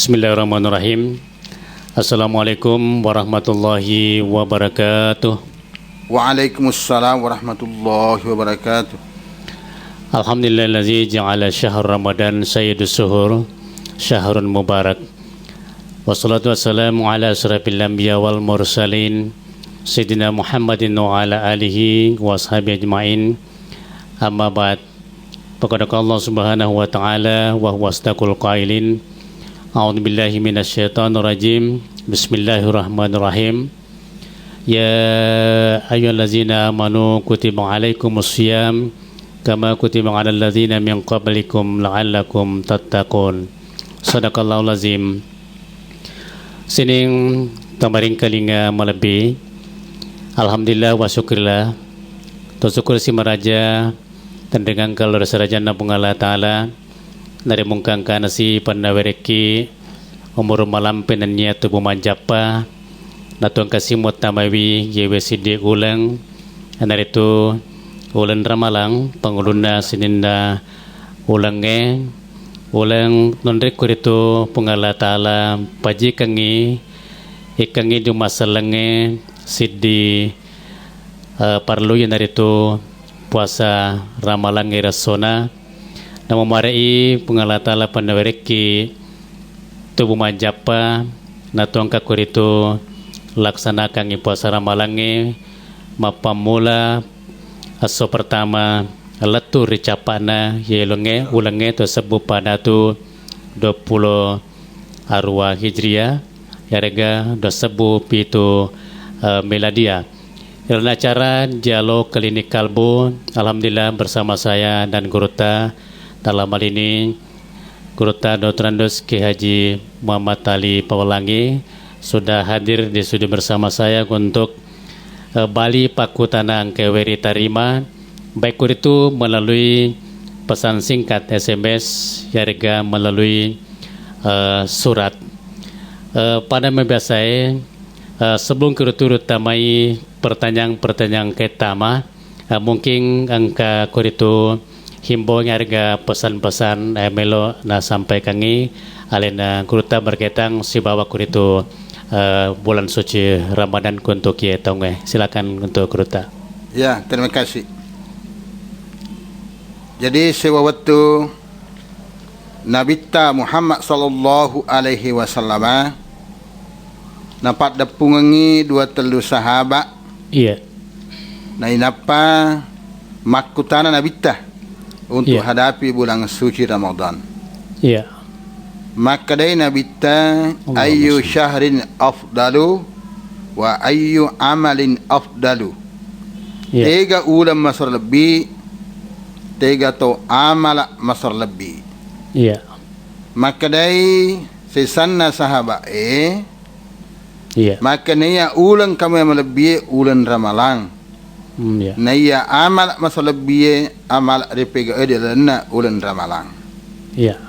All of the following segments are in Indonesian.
Bismillahirrahmanirrahim. Assalamualaikum warahmatullahi wabarakatuh. Waalaikumsalam warahmatullahi wabarakatuh. Alhamdulillahillazi ja'ala syahr Ramadan sayyidus suhur syahrun mubarak. Wassalatu wassalamu ala asyrafil anbiya wal mursalin Sayyidina Muhammadin wa ala alihi wa ashabihi ajma'in. Amma ba'd. Faqad qala Allah subhanahu wa ta'ala wa huwa asdaqul qailin. A'udzu billahi minasyaitonir rajim. Bismillahirrahmanirrahim. Ya ayyuhallazina amanu kutiba alaikumusiyam kama kutiba alal ladzina min qablikum la'allakum tattaqun. Shadaqallahul azim. Sining tamaring kalinga malabi. Alhamdulillah wa syukurillah. Syukur si maraja tendengang kalau rasarajana pungala taala dari mungkangkan si pandawereki umur malam penanya tubuh manjapa natuang kasimut tamawi yewe sidi ulang anar itu ulang ramalang panguluna sininda ulange ulang nondrek kuritu pungala taala paji kangi ikangi di masalenge sidi parlu yang dari itu puasa ramalang irasona Namo marai pengalatala pandawereki tubuh manjapa natuang kakuritu laksanakan puasa ramalange mapamula aso pertama letu ricapana yelonge ulange to sebu pada tu 20 arwah hijriah yarega do sebu pitu meladia. Dalam acara dialog klinik kalbu, alhamdulillah bersama saya dan Guruta dalam hal ini Guruta Dr. Andos Ki Haji Muhammad Ali Pawalangi sudah hadir di studio bersama saya untuk Bali Pakutana Angkeweri Tarima, baik itu melalui pesan singkat SMS yarga melalui surat. Pada membiasai sebelum turut tamai pertanyaan-pertanyaan ketama mungkin angka kuritu himbau harga pesan-pesan melo na sampai kangi alena kuruta berkaitan si bawa kuritu bulan suci Ramadan untuk ya tonge. Silakan untuk kuruta. Ya, terima kasih. Jadi sewaktu Nabi Muhammad sallallahu alaihi wasallam nampak dapungangi dua telu sahabat. Iya. Nah inapa makutana Nabi untuk hadapi bulan suci Ramadan. Iya. Maka dari Nabi ayyu syahrin afdalu wa ayyu amalin afdalu. Tiga ulam masar lebih, tiga to amala masar lebih. Iya. Maka dari sesanna sahabat Iya. maka naya ulang kami melebih ulang ramalang. Iya. Naya amal masa lebih amal repega adalah ulang ramalang. Iya.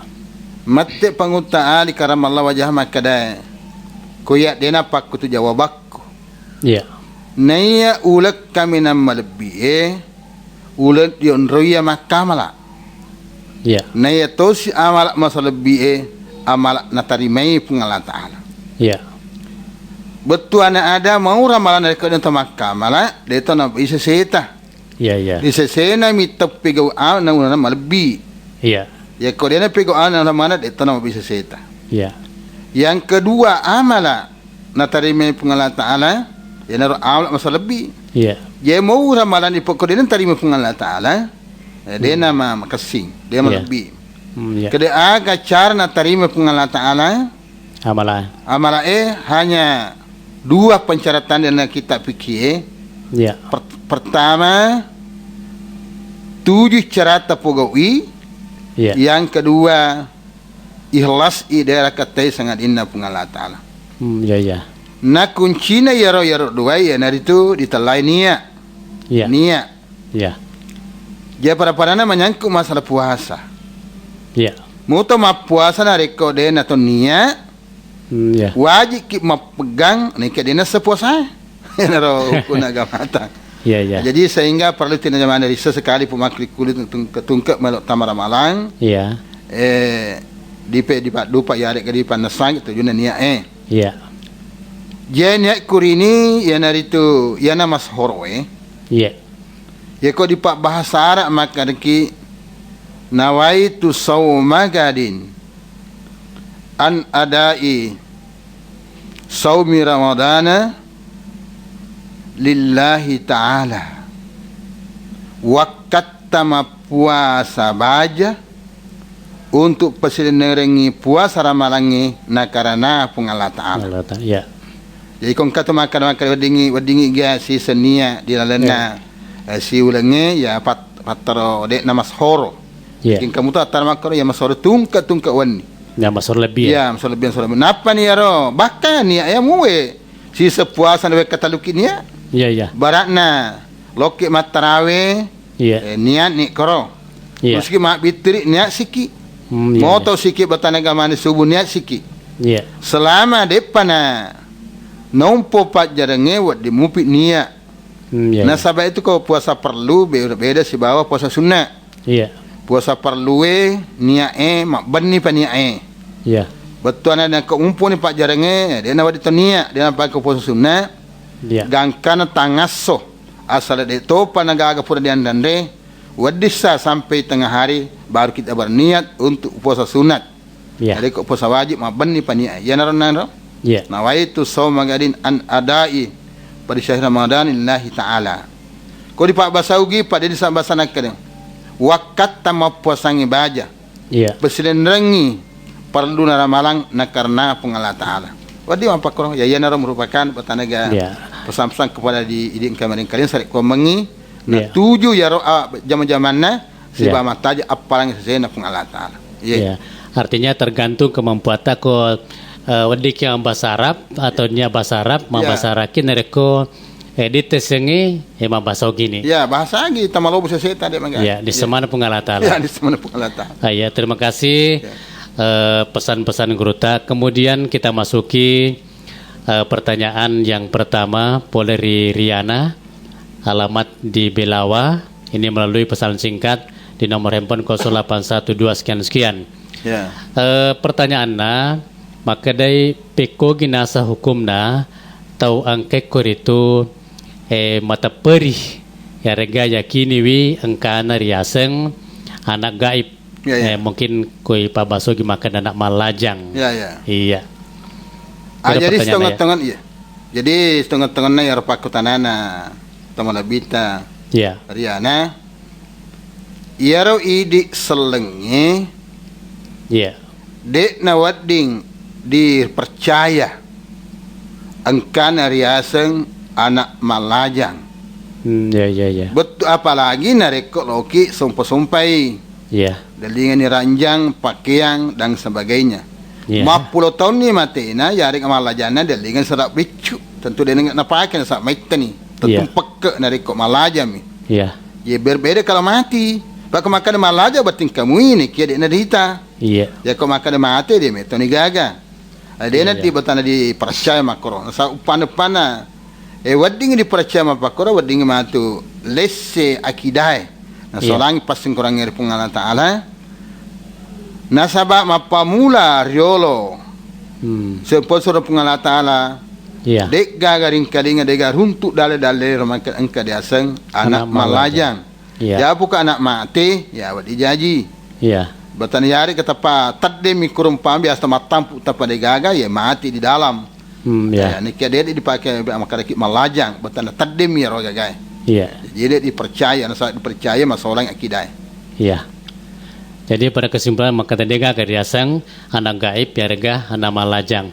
Mate panguta ali karam Allah wajah makada. Koyak dena pakku tu jawabakku. Iya. Naya ulak kami nama lebih ulang yon roya makamala. Iya. Naya tosi amal masa lebih amal natarimai pengalat Taala. Iya. Betul anak ada mau ramalan dari kena tamakka malah dia tu nak bisa seta. Iya, iya. Bisa sena minta pegau an nak nama lebih. Iya. Ya kalau dia nak pegau an nama mana dia tu nak bisa seta. Iya. Yang kedua amala nak terima pengalat Taala dia nak amal masa lebih. Iya. Dia mau ramalan di pokok dia nak terima pengalat Taala dia nama makasing dia lebih. Iya. Kedua agak cara nak terima pengalat Taala amala hanya dua pensyaratan yang kita fikir. Ya. Pertama 7 syarat pegawai. Ya. Yang kedua ikhlas daerah kata sangat inna pengalat Taala. Ya, ya. Na kuncinya yaro dua ya nari itu ditelai niat. Ya. Niat. Ya. Dia para-parana menyangkut masalah puasa. Ya. Muto ma puasa na rekoden atau niat. Ya. Wajib kita memegang ni kedina sepuasa. Naro hukum agama ta. Ya, ya. Jadi sehingga perlu tindakan dari sesekali pemaklik kulit untuk ketungkap melok tamar malang. Ya. dipe dupa yare ke dipan nasang itu juna niat Iya. Je niat kurini ya naritu ya nama shoroe. Iya. Ya ko dipak bahasa Arab maka deki nawaitu sauma gadin an adai saumi ramadana lillahi ta'ala wakat tama puasa baja untuk pesenerengi puasa ramalangi na karana pung Allah Ta'ala. Ya. Jadi kong kata makan wadingi ga si senia di lalena si ulangi ya pataro dek nama shoro. Ya. King kamu tu atar makro ya masoro tungka wani. Ya masor lebih ya. Ya masor lebih. Napa ni aro? Bahkan ni ya muwe si sepuasa nabe kataluki ni ya. Iya. Baratna loki matarawe. Iya. Niat ni koro. Iya. Meski mak bitri niat siki. Iya. Moto siki batanaga mani subuh niat siki. Iya. Selama depana nompo pat jarenge wat dimupi niat. Iya. Nah sabab itu kau puasa perlu beda si bawa puasa sunnah. Iya. Puasa perlu niat mak bani pa niat Iya. betul ana ko umpo ni pak jarenge dia na wadi to niat dia na pa ko puasa sunnah. Iya. Gangkana tangaso asal de to panagaga pura dian dande wadisa sampai tengah hari baru kita berniat untuk puasa sunat. Iya. Jadi kok puasa wajib mak bani pa niat. Ya naron. Iya. Nawaitu sauma gadin an adai pada syahr Ramadan lillahi ta'ala. Ko di pak basaugi pada di sambasanakan. Wakat tama puasangi baja. Iya. Bersilenrengi perlu naramalang na karena pung Allah Ta'ala. Wadi mampak kurang ya naro merupakan petanaga pesan-pesan kepada di idin kemarin kalian sarik ko mengi na tuju ya zaman-zamanna siba mataja apalang sesena pung Allah Ta'ala. Iya. Artinya tergantung kemampuan ko wadik yang bahasa Arab atau nya bahasa Arab bahasa Arakin nereko edit sengi emang bahasa gini. Ya, bahasa lagi tamalo bisa seta dia mangga. Ya, di semana pung Allah Ta'ala. Ya, di semana pung Allah Ta'ala. Ya, terima kasih. Pesan-pesan Guruta. Kemudian kita masuki pertanyaan yang pertama dari Riana, alamat di Belawa. Ini melalui pesan singkat di nomor handphone 0812 sekian. Ya. Pertanyaannya, maka dari peko ginasa hukumna tau angke kuritu mata perih ya rega yakini wi angkana riaseng anak gaib. Ya. Mungkin koi Pak Basogi makan anak malajang. Ya. Iya. Jadi setengah-tengah iya. Jadi setengah-tengahnya ya rapakutanana tamalabita. Iya. Riana. Iaro idi selengi. Iya. Dek nawading dipercaya angkana riaseng anak malajang. Ya. Betul apalagi nareko loki sumpah-sumpai. Iya. Dalingan ni ranjang, pakaian dan sebagainya. Yeah. 50 tahun ni mati na yari malajana dalingan sedap bicu. Tentu dia nak pakai sak maita ni. Tentu peke nari kok malaja mi. Iya. Ya berbeda kalau mati. Pak makan malaja batin kamu ini kia dia nadita. Iya. Ya kok makan mati dia meto ni gaga. Dia nanti batana di percaya makro. Sa upana-upana. Wading di percaya makro wading matu lesse akidai. Nah, solang pasing kurang ngeri pung Allah Ta'ala. Nasabak mapamula riolo. Seponsor pung Allah Ta'ala. Iya. Dek gagaring kalinga dega runtuk dale-dale ramakan engka diaseng anak malajang. Iya. Ya buka anak mati, ya wadi jaji. Iya. Batan yari ketapa tadde mikurum pambi asta matampu tapa de gaga ya mati di dalam. Ya. Ni kia dia dipakai makaraki malajang batan tadde mi ro gaga. Iya. Jadi dipercaya, saat dipercaya masalah akidah. Iya. Jadi pada kesimpulan maka tadega kariasang anak gaib ya rega anak malajang.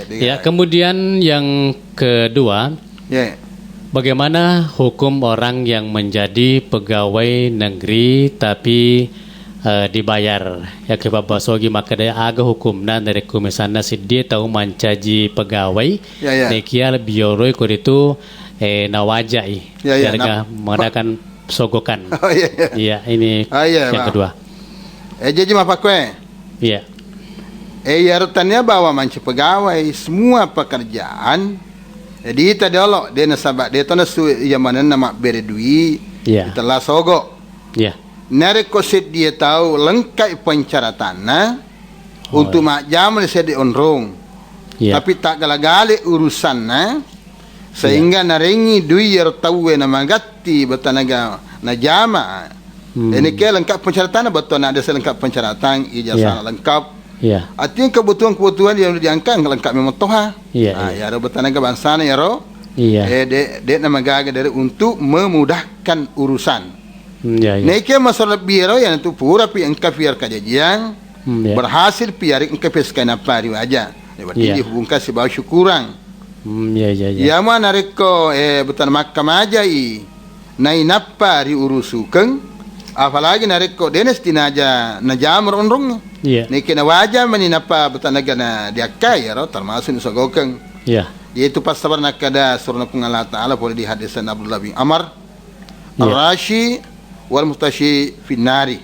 Ya. Kemudian yang kedua, bagaimana hukum orang yang menjadi pegawai negeri tapi dibayar? Ya ke Pak Basogi maka dia aga hukumna dari kumisana si dia tahu mencaji pegawai. Nekia bioroi kuritu nawajai. Harga mengadakan sogokan. Iya, ini yang kedua. Jadi apa kue? Iya. Yarutannya bahwa manci pegawai semua pekerjaan. Jadi tadi Allah dia nasabak dia tu nasu yang mana nama beredui. Telah sogok. Iya. Narekosit dia tahu lengkap pencaratannya. untuk mak jam saya di onrong. Ya. Tapi tak galagale urusan sehingga narengi dui yer tahu na magatti batanaga na jama. Ini ke lengkap persyaratan betul nak ada selengkap persyaratan ijazah lengkap. Ya. Artinya kebutuhan-kebutuhan yang diangkat lengkap memang toha. Iya. Ya ro batanaga bangsa ya ro. Iya. Dek nama gaga dari untuk memudahkan urusan. Ya, ya. Neke masalah biro yang itu pura pi engkau biar kajian Ya. berhasil piarik engkau peskai napa riwaja. Berarti Ya. dihubungkan sebagai syukuran. Ya, ya, ya. Ya mana reko betan makam aja nai napa ri urusukan apalagi nareko denes tinaja na jamur onrong. Iya. Neke na waja mani napa betan naga na diakai ya ro termasuk nusagokan. Ya. Yaitu pas sabar nakada surna pun Allah Ta'ala boleh di hadisan Abdullah bin Amr Ya. Ar-Rashi wal Mustashi Finari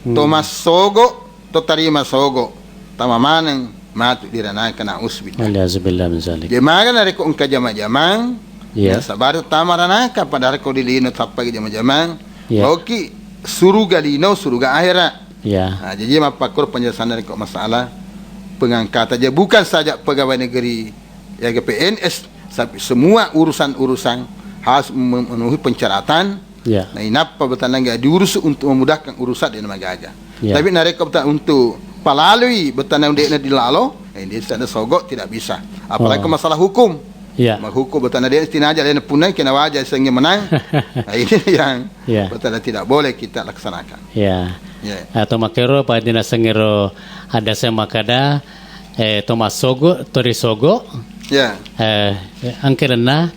Thomas Sogo to tarima Sogo tamamanang matu diranakan na usbid Alhamdulillah min zalik. jemaga na reko ungka jama-jamang Ya. sabar tamaranaka pada reko dilino tapag jama-jamang Ya. oki suruga lino suruga akhirat. Ya. Jadi mapakur penjelasan reko masalah pengangkatan aja bukan saja pegawai negeri ya ke PNS tapi semua urusan-urusan harus memenuhi persyaratan. Ya. Nah, inapa betul nggak diurus untuk memudahkan urusan di negara. Ya. Tapi nareka betul untuk palalui betul yang dia dilalo, ini sana sogok tidak bisa. Apalagi masalah hukum. Ya. Hukum betul dia istinaja dia punai kena wajah sehingga menang. Nah, ini yang Ya. betul tidak boleh kita laksanakan. Ya. Ya. Atau makero pada dina sengero ada semakada Thomas Sogo, Tori Sogo, Ya. angkerna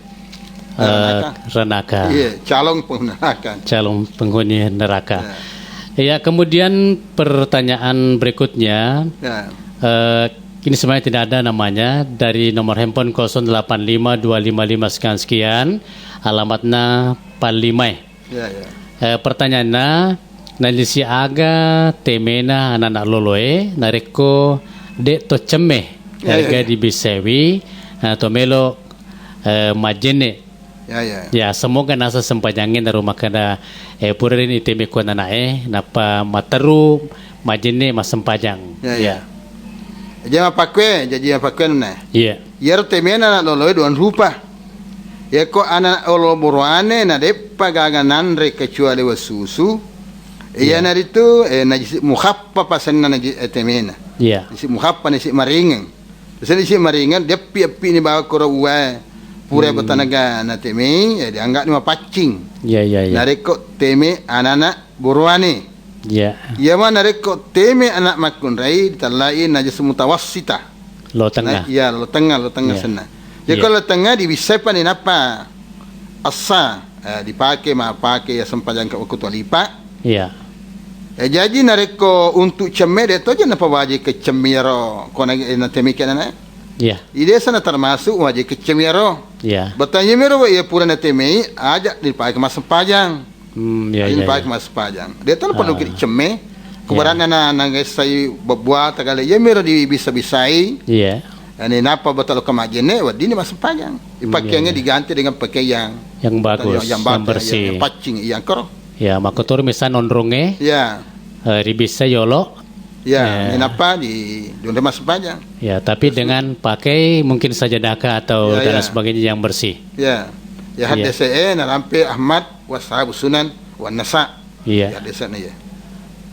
Ranaka. Iya, calon pengenakan. Calon penghuni neraka. Ya, kemudian pertanyaan berikutnya, Ya. ini sebenarnya tidak ada namanya, dari nomor handphone 085255 sekian, alamatnya Palimai. Ya, ya. Pertanyaannya, nalisi aga temena anak-anak loloe, nareko dek to cemeh, Ya, ya, harga ya. di Bisewi, to melo majene. Ya, ya. Ya, semoga nasa sempajangin dari rumah kada purin iteme ko nanae napa materu majene mas sempajang. Ya, ya. Jadi apa kue nana? Iya. Yer temena na loloy doan rupa. Ya ko anak olo borwane na depa gaganan re kecuali wasusu. Iya na itu na jisi mukhappa pasan na temena. Iya. Jisi mukhappa na si maringan. Terus si maringan dia pi ni bawa kora uwa pura betanaga na teme ya dianggap ni mapacing. Iya, iya, iya. Nareko teme anak borwane. Iya. Ya mana nareko teme anak makun rai talai na jisi mutawassita. Lo tengah. Ya, lo tengah Ya. sana. Ya Ya. kalau tengah bisa pa ni napa asa dipakai pakai ya sempajang ke waktu lipat. Iya. Jadi nareko untuk cemer itu aja napa wajib ke cemiro kona na temikan na. Iya. Ide sana termasuk wajib ke cemiro. Iya. Bertanya miro ya pura na temi aja dipakai mas sempajang. Iya, iya. Dipakai mas sempajang. Dia tu perlu ke cemer. Keberadaan na ngesai buat tagale ya miro di bisa-bisai. Iya. Ini napa betul kemajene wadi ni masuk panjang. Pakaiannya diganti dengan pakaian Yang bagus, yang bersih. yang pacing, yang kero. Ya, makotor misal nonronge, Ya, ribisa yolo. ya. Ini napa di dunia masuk panjang. Ya, tapi dengan pakai mungkin saja daka atau Ya, dan ya. sebagainya yang bersih. Ya, Ya. ya hadese na rampe Ahmad washabu sunan wan nasa. Ya Iya. hadese na ya.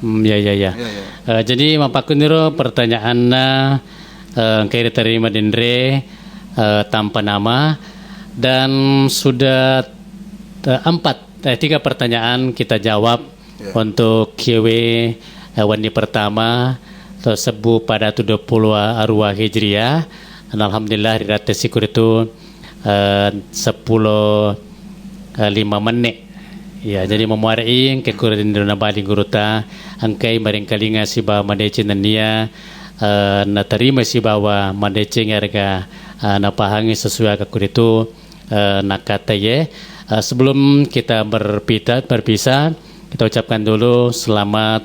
Ya, ya, ya. Ya, ya. Jadi mapakuniro pertanyaannya kaya diterima dendre tanpa nama dan sudah tiga pertanyaan kita jawab Ya. untuk kiwe wani pertama tersebut pada 20 arwah hijriah. Dan alhamdulillah di rata sikur itu 10:05 menit. Ya, jadi memuari kekurangan dina bali guruta angkai maring kalinga si ba madece nania na terima si bawa madece harga na pahangi sesuai kekuritu nak kata ye. Sebelum kita berpisah, kita ucapkan dulu selamat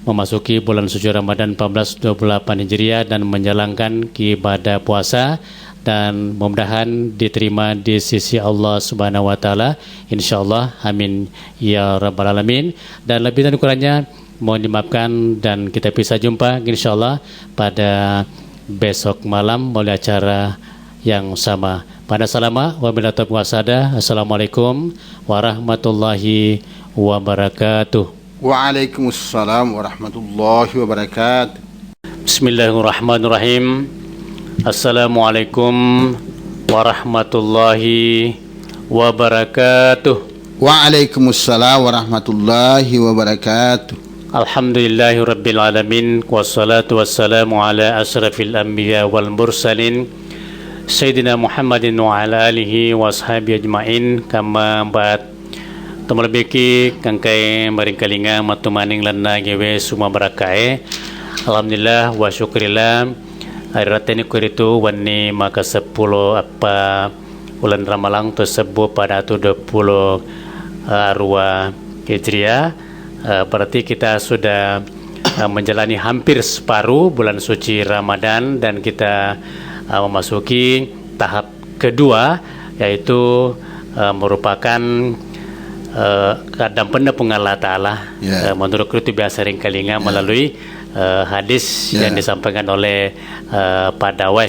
memasuki bulan suci Ramadan 1428 Hijriah dan menjalankan ibadah puasa dan mudah-mudahan diterima di sisi Allah Subhanahu wa taala insyaallah amin ya rabbal alamin. Dan lebih dan kurangnya mohon dimaafkan dan kita bisa jumpa insyaallah pada besok malam melalui acara yang sama. Pada salama wabillahi taufiq wasada. Assalamualaikum warahmatullahi wabarakatuh. Waalaikumsalam warahmatullahi wabarakatuh. Bismillahirrahmanirrahim. Assalamualaikum warahmatullahi wabarakatuh. Waalaikumsalam warahmatullahi wabarakatuh. Alhamdulillahi rabbil alamin. Wassalatu wassalamu ala asrafil anbiya wal mursalin Sayyidina Muhammadin wa ala alihi wa ashabihi ajma'in. Kama ba'd. Tumalabiki kangkay maringkalinga matumaning lana gewe suma barakae. Alhamdulillah wa syukrillah. Hari rateni kuritu wani maka 10 apa bulan Ramalang tersebut pada 20 arwah Hijriah. Berarti kita sudah menjalani hampir separuh bulan suci Ramadan dan kita memasuki tahap kedua, yaitu merupakan kadang pendapungan Allah Ta'ala menurut itu biasa ringkalinga melalui hadis yang disampaikan oleh Pak Dawai.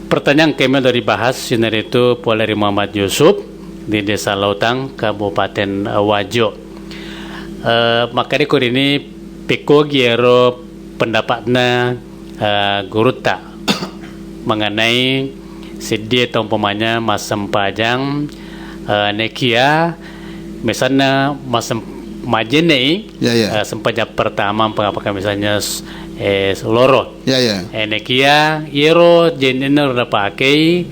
Pertanyaan kami dari bahas sinar itu Poleri Muhammad Yusuf di Desa Lautang, Kabupaten Wajo. Maka di ini piko giero pendapatnya guru tak mengenai sedia atau umpamanya masam pajang nekia misalnya masam majene sempajak pertama apakah misalnya loro nekia yero jenena udah pakai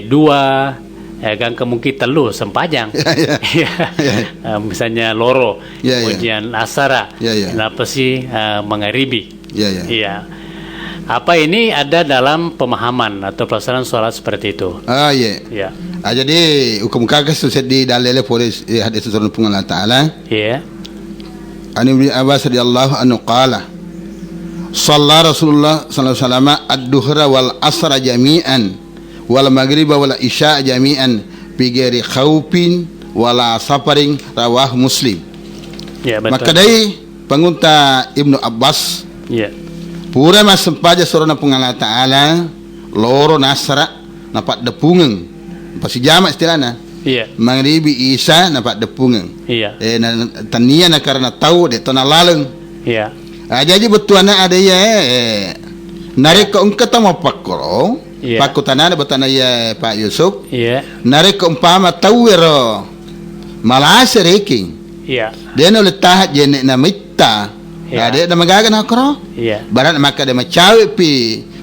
dua gang kemungkinan telu sempajang misalnya loro ujian asara kenapa sih mengaribi apa ini ada dalam pemahaman atau pelaksanaan sholat seperti itu? Jadi hukum kagas susah di dalil polis hadis surah Allah Taala. An Ibnu Abbas radhiyallahu anhu qala shalla Rasulullah sallallahu alaihi wasallam ad-duhra wal asra jami'an wal maghriba wal isya jami'an bi ghairi khaufin wala safarin rawah Muslim. Maka dari pengunta Ibnu Abbas pura mas sempaja sorona pengala Ta'ala loro nasra napak depungeng pasi jamak istilahnya mangribi isa napak depungeng tania na karena tahu de tona laleng jadi betuana ada narik ko engkata mo pakoro pakutanana betana ya Pak Yusuf narik ko umpama tawero malase reking deno letah jene na mitta dia dah magagan akro barat maka dia macawi pi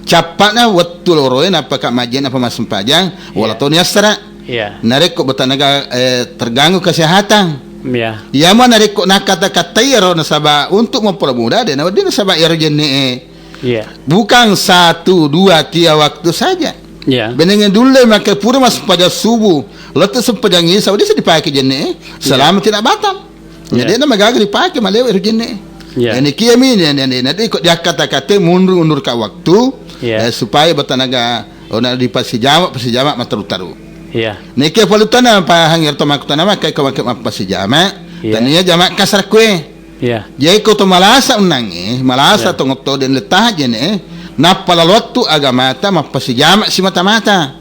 capatna wattu loro apa kak majen apa masem pajang wala to niasra narik ko betanaga terganggu kesehatan ya mau narik ko nakata-kata iro nasaba untuk mempermudah dia nasaba iro jene bukan 1, 2, 3 waktu saja benengan dulu maka pura mas pada subuh letak sempajang ini saudi dipakai jene selama tidak batal jadi dia magagan dipakai malew iro jene ini kiamin nanti dia kata-kata mundur ke waktu supaya bertanaga ona di pasijama mataru-taru. Niki palutana pa hangir to makutana maka ka pasijama tania jamak kasar kue. Jadi ko to malasa unangi malasa to ngotto den letah jene napala waktu agama ta mapasijama si mata-mata.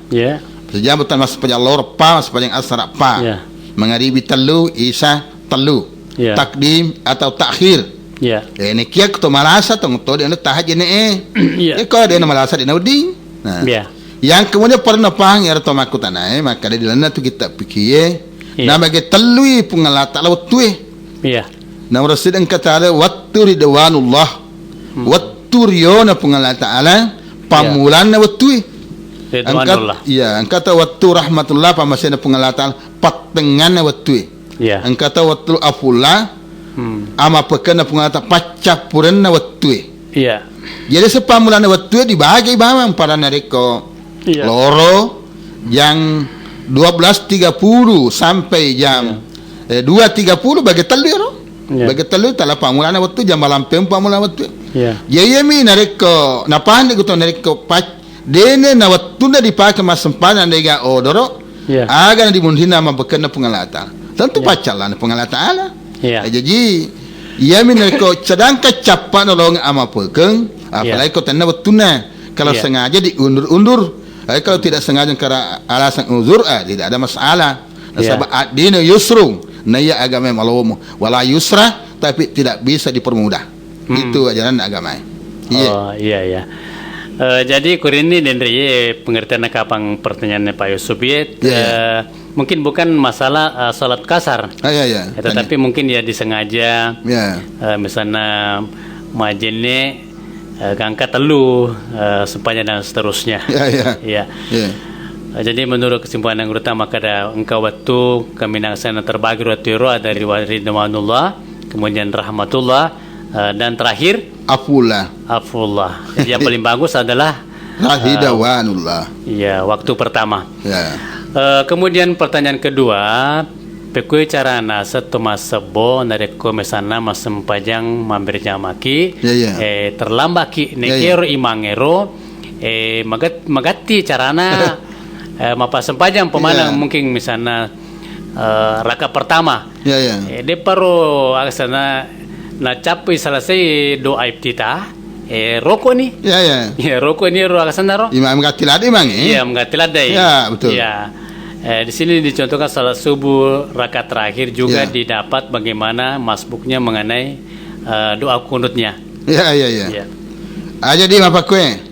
Pasijama tan mas pajalor pa mas panjang asar pa. Mengaribi telu isa telu. Takdim atau takhir. Ini kia kuto malasa tong to dia tahaj ini ko dia malasa dia nauding yang kemudian pernah pang ya to makutana maka dia dilana tu kita pikir nama ge telui pungalata laut tu nama rasul ang kata wattu ridwanullah wattu riyona pungalata ala pamulan na wattu angkata wattu rahmatullah pamasena pungalata patengan na wattu angkata wattu afullah ama pekana pengata pacak purenna wattu jadi sepamulana wattu dibagi bawang para nareko loro yang 12.30 sampai jam 2.30 bagi telu bagi telu tala pamulana wattu jam malam pamulana wattu jadi mi nareko napande guto nareko pac dene na wattu na dipakai mas sempana nega odoro aga na dimundhina ma pekana pengalata tentu pacalan pengalata ala Ya. Jadi ia minako cadang kacapan nolong ama pekeng apalagi kau tanda betuna kalau sengaja diundur-undur. Kalau tidak sengaja karena alasan uzur tidak ada masalah. Sebab ad-dinu yusrun, naya agama malomo wala yusra, tapi tidak bisa dipermudah. Itu ajaran agama. Oh iya. Jadi kurini dan pengertian kapang pertanyaannya Pak Yusuf mungkin bukan masalah salat kasar, tetapi mungkin ya disengaja, misalnya majene ngangkat telu sepanjang dan seterusnya. Jadi menurut kesimpulan yang utama kada engkau waktu kami naksana terbagi rotiroa dari ridwanullah, kemudian rahmatullah, dan terakhir afullah. Jadi yang paling bagus adalah ridwanullah. Ya, waktu pertama. Kemudian pertanyaan kedua, pekui carana setumas sebo nareko mesana masempajang mampir jamaki terlambat ki nekero imangero magati carana mapa sempajang pemanang mungkin misalnya raka pertama. De paro aksana na capai selesai doa iftitah rokok nih. Rokok ini ruang sendaro. Imam mengatilad imang. Iya, mengatilad dai. Ya, betul. Ya. Di sini dicontohkan salat subuh rakaat terakhir juga didapat bagaimana masbuknya mengenai doa kunutnya. Iya. Jadi apa kue?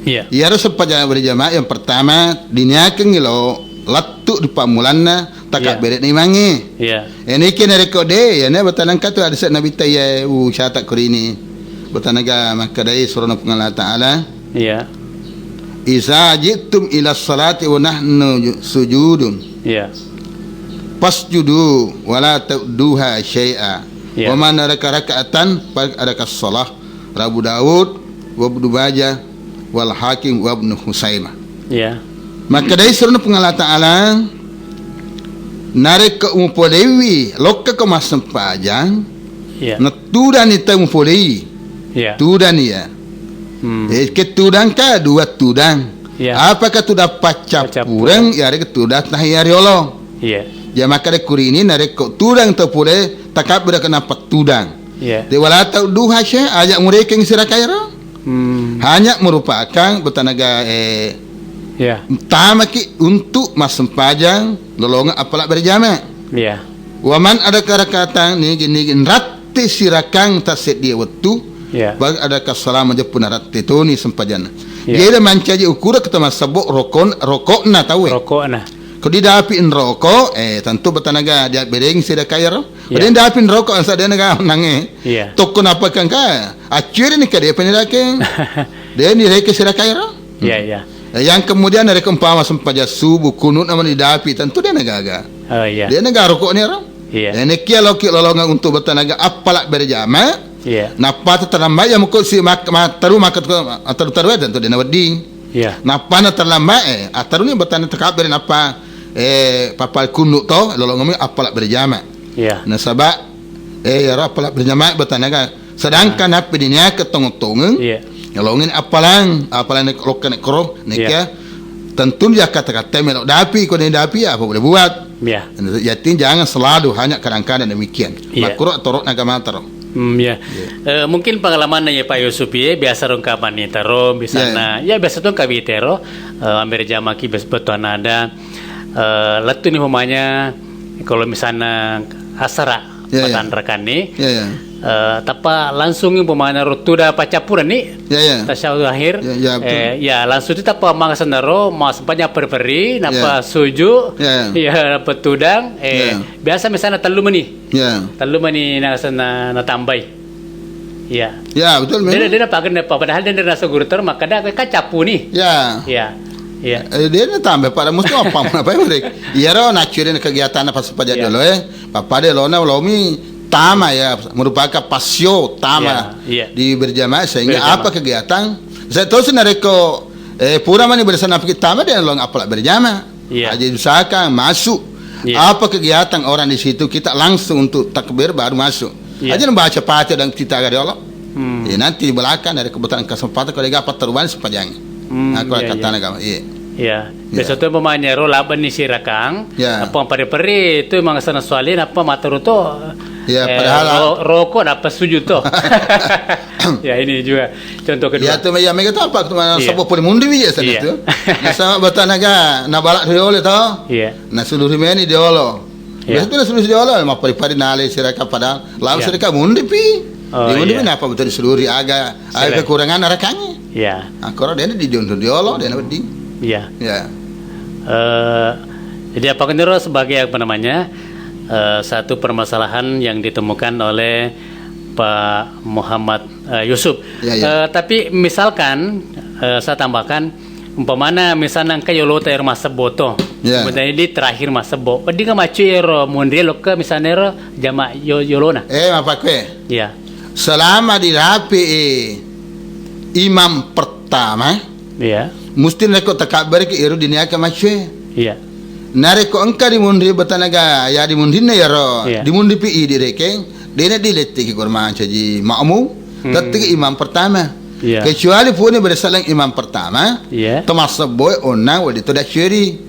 Iya. Ya harus sepanjang berjamaah yang pertama diniakan ngilo latu di pamulanna takak beret ni mangi. Ini kena rekode ya ne batalang katu ada set Nabi taya syatak kurini. Batanaga makadai surah Allah Taala. Iza jitum ila salati wa nahnu sujudun. Fasjudu wala ta'duha syai'a. Wa man raka'atan fa adaka shalah. Rabu Daud wa Ibnu Majah wal Hakim wa Ibnu Husaimah. Maka dari surah Allah Taala narik ke umpolewi lokka ke masempajang natudan ita umpolewi tudan ya ketudang ka dua tudang apakah tu dapat capurang ya ada ketudat nah ya riolo ya maka de kurini narik ke tudang tepule takab ber kenapa tudang de wala tau duha sya ajak mereka yang sirakaira hanya merupakan betanaga utama ki untuk masempajang lolongan apalak berjamaah. Waman ada karakatan ni rati sirakang taset dia waktu. Bag ada kasalam aja pun rati tu ni sempajana. Dia ada mancaji ukura ketemu sabuk rokok na tahu. Rokok na. Kalau dia dapin rokok, tentu bertanaga dia bereng sida kaya. Dia dapin rokok asa dia naga nange. Toko napa kan ka? Acir ni ka dia peniraking. Dia ni reke sida kaya. Yang kemudian dari kempama sempaja subuh kunut nama didapi tentu dia negaga. Dia negara rokok ni orang. Ini kia loki lolongan untuk bertanaga apalak berjama. Napa terlambat yang mukul si taru makat taru tentu dia nawadi. Napa na terlambat taru ni bertanaga tekap dari napa papal kunut to lolongan apalak berjama. Nasabak apalak berjama bertanaga sedangkan apa dinya ketong-tongen. Lolongin apalan lokkan koro nekia tentu dia kata-kata melok dapi kau ni dapi apa boleh buat. Jadi jangan selalu hanya kadang-kadang demikian. Makro torok agama taro. Mungkin pengalaman ya Pak Yusuf biasa rongkapan ni taro misalnya biasa tu kabi tero ambil jamaki betul ada letu ni umumnya kalau misalnya asara patan rekan ni tapa langsung pemana rotuda pacapuran ni tasyahud akhir langsung itu tapa mangasandaro mas sempatnya perperi napa suju napa tudang biasa misalnya telu mani nasana natambai betul dia pakai padahal dia rasa guruter maka dia kacapu ni dia tambah pada mesti apa mereka ro naturin kegiatan apa saja dulu papa dia lona lomi tama merupakan pasio tama di berjamaah sehingga apa kegiatan saya tahu senareko pura mani bersama kita tama dia long apalak berjamaah jadi usahakan masuk apa kegiatan orang di situ kita langsung untuk takbir baru masuk aja membaca Fatihah dan kita agak Allah nanti belakang dari kebetulan kesempatan kalau dapat teruban sepanjang aku kata agama besok tu pemanya ro laban ni sirakang apa pare-pare tu memang sana soalin apa mataru tu Ya, padahal rokok dapat 1 juta. Ya, ini juga contoh kedua. ya tu ya mereka tu apa tu mana Iya. sebab pun mundi je sana Iya. tu. Na sama batanaga na balak dia oleh tau. Iya. Na seluruh meni dia olo. Iya. Biasa tu na seluruh dia olo ma pari-pari nale siraka padahal lalu Iya. siraka mundi pi. Oh, Di mundi iya. apa betul seluruh aga Siraka. kekurangan rakanya. Ya, Akora dia di dia olo dia na wedi. ya. Ya. Jadi apa kenero sebagai apa namanya satu permasalahan yang ditemukan oleh Pak Muhammad Yusuf. Ya, ya. Tapi misalkan saya tambahkan umpamana misalnya ka yolo ter masa boto. Ya. Kemudian ini terakhir masa bo. Di ka macu ero mundir lo ke misalnya ero jama yolona. Apa kue? Ya. Selama di rapi imam pertama Ya. mesti nak takabbar ke iru dunia ke macue. Iya. Nare ko angka di mundi batanaga ya di mundi na yaro Iya. di mundi pi di rekeng dene di letti ki kurma caji makmu tatik imam pertama Iya. kecuali pun bersalang imam pertama Iya. termasuk boy ona wadi to da syuri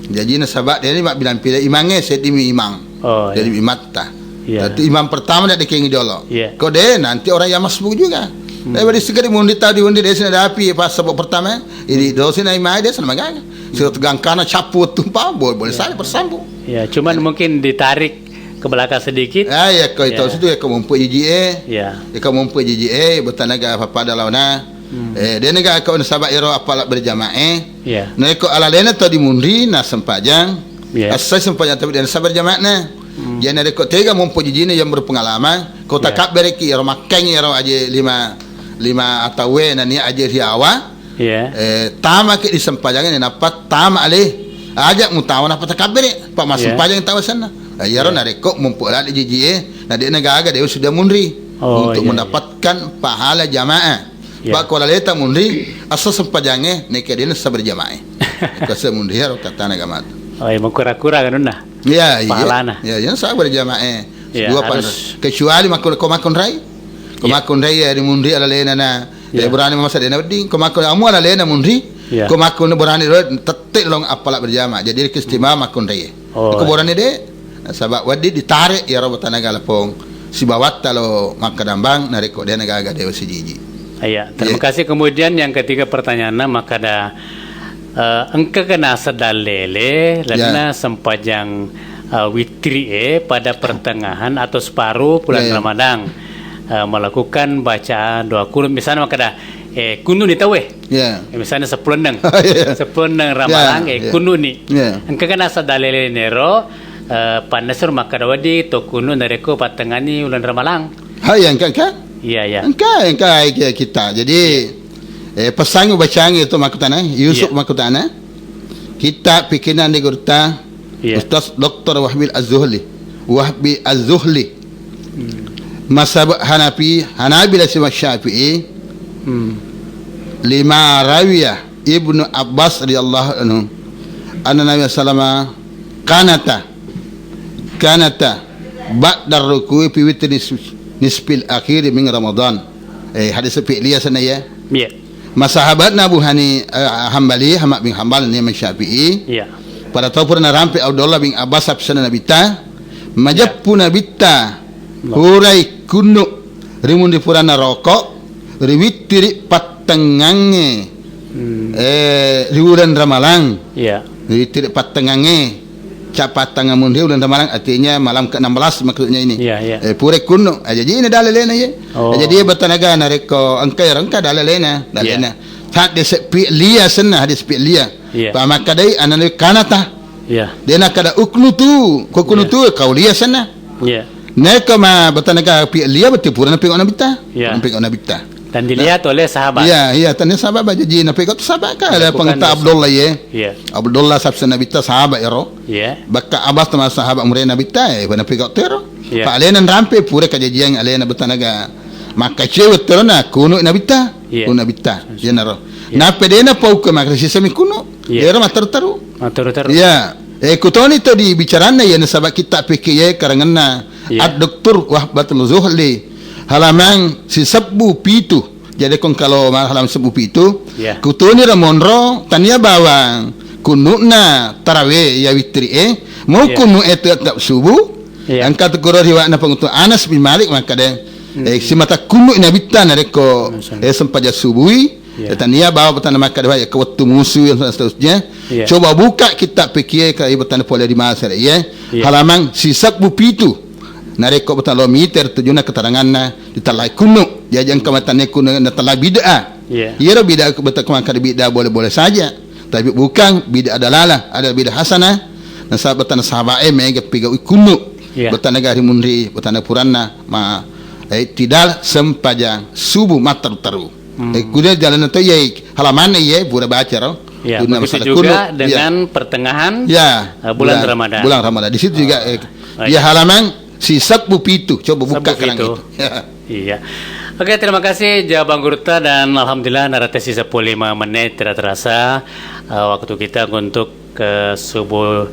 jadi nasabak dia ni mak bilang pilih imangnya sedimi imam Oh, jadi imatta Iya. Tapi imam pertama dak dekeng dolo Iya. ko de nanti orang yang masbuk juga daripada segera mundi tahu di mundi desa ada api pas sebab pertama ini dosen ai mai desa magaga sudah tegang kana caput tumpah boleh saja bersambung. Ya, cuman mungkin ditarik ke belakang sedikit. Ya kau itu Ya. situ ya kau mampu JJA. Ya. Ya kau mampu JJA bertanaga apa pada lawana. Dia nega kau nasabak iro apalak berjamaah. Ya. Nah kau ala lena tu di mundi na sempajang. Ya. Asal sempajang tapi dia sabar jamaah na. Dia nade kau tega mampu JJA yang berpengalaman. Kau Ya. takap bereki iro makan iro aja lima atau we nani aja riawa. Ya. Tama ke di sempajangan yang dapat tama alih ajak mutawan apa takabir pak mas Yeah. sempajang tahu sana ya ron ada kok mempulat di JJA nah dia negara dia sudah mundri untuk mendapatkan pahala jamaah pak kalau leta mundri asal sempajangnya nekah dia sabar jamaah kasa mundri harus kata negara Oh, ya mau kura-kura kan nah. ya Pahalana. ya sabar jamaah Ya, dua harus- kecuali makon rai komakon rai ya di mundri ala lena na Ya. berani masa dia nabdi komakon amu ala lena mundri Ya. komakon berani tetek long apalak berjamaah jadi keistimewaan makon rai Oh, ko borani de sabab wadi ditarik ya robot tanaga lapong si bawat lo makadambang nariko dia nagaga dewa si jiji. Iya, terima Ya. kasih. Kemudian yang ketiga pertanyaannya maka ada engke kena sedalele lana sempajang witri pada pertengahan atau separuh bulan Ya, ya. Ramadan melakukan bacaan doa kunut misalnya maka ada kunut ni tahu Ya. misalnya sepuluh Ya. ramalan Ya, ya. kunut ni Ya. engke kena sedalele nero panasur maka dawadi to kunut nareko patengani bulan Ramadan. Hai yang kan Iya ya. Engkau kita. Jadi pesan bacaan itu makutana Yusuf Ya. makutana kita pikiran di gurta Ya. Ustaz Dr. Wahbi Az-Zuhli Mazhab Hanabila sama Syafi'i lima rawiyah Ibnu Abbas radhiyallahu anhu anna Nabi sallama kanata ba'da ruku'i fi witri nisfil akhir min Ramadan. Hadis fi'liyah sana ya. Iya. Masahabatna Abu Hambali Ahmad bin Hambal ni Syafi'i Iya. pada tahu pernah rampe Abdullah bin Abbas sabsana nabita majappu nabita hurai kunu rimun di purana rokok riwitiri patengange riwulan ramalang Iya. riwitiri patengange capatangan mundi ulan ramalang artinya malam ke-16 maksudnya ini Iya, iya. pure kunu jadi ini dalalena ya Oh. jadi batanaga nareko angka dalalena tak disepi lia sana hadis pi lia Iya. pa makadai ananu kanata Iya. dia nak kada uknutu ko kunutu kau lia sana Iya. neka ma batanaga pi lia betul pura napi ona bita Iya. napi ona bita Dan dilihat oleh sahabat. iya tanya sahabat jadi napi kau sahabat ka ada Lakukan pengta dosa. Abdullah ye Iya. Abdullah sabsana bita sahabat ero Iya. baka abas tama sahabat murena bita napi kau tero Iya. pa alenan rampe pura kajajian alena batanaga maka cewek terona kuno nabita Iya. kuno nabita jenaro Iya. na pedena pau ke makra sisami kuno Iya. era matar-taru Terus. ya kutoni tadi bicaranya ya nasabak kita fikir ya karangana Iya. Dr. Wahbatul Zuhli halaman si sebu pitu jadi kon kalau halaman sebu pitu Iya. kutoni ramonro tania bawang kununa tarawih ya witri mau Iya. kunu tetap subuh Iya. Angka tukuro riwayat na pengutu Anas bin Malik maka de si mata kunu ina bitta na reko sempaja subui Iya. tania bawa betana maka de ke waktu musuh yang seterusnya. Iya. Coba buka kitab fikih ka betana pola di masa ya. Iya. Halaman sisak bupitu. Na reko betana meter tujuna keteranganna ditalai kunu. Dia jang kamatane kunu na talai bid'ah. Iya. Ia bid'ah betul maka bid'ah boleh-boleh saja. Tapi bukan bid'ah dalalah, ada bid'ah hasanah. Na sahabatan sahabae mega piga kunu. Iya. Betana gari munri, betana puranna ma tidal sempajang subuh matar taru. Kemudian jalan itu ya halaman ya pura baca roh. Ya, Guna begitu masalah juga kuno. dengan pertengahan Ya, bulan Ramadan. Bulan Ramadan. Di situ juga iya. halaman si Sabbu Pitu. Coba buka kerang Pitu. itu. Ya. Iya. Oke, terima kasih Jawab Bang Gurta, dan alhamdulillah narasi 15 menit tidak terasa waktu kita untuk ke subuh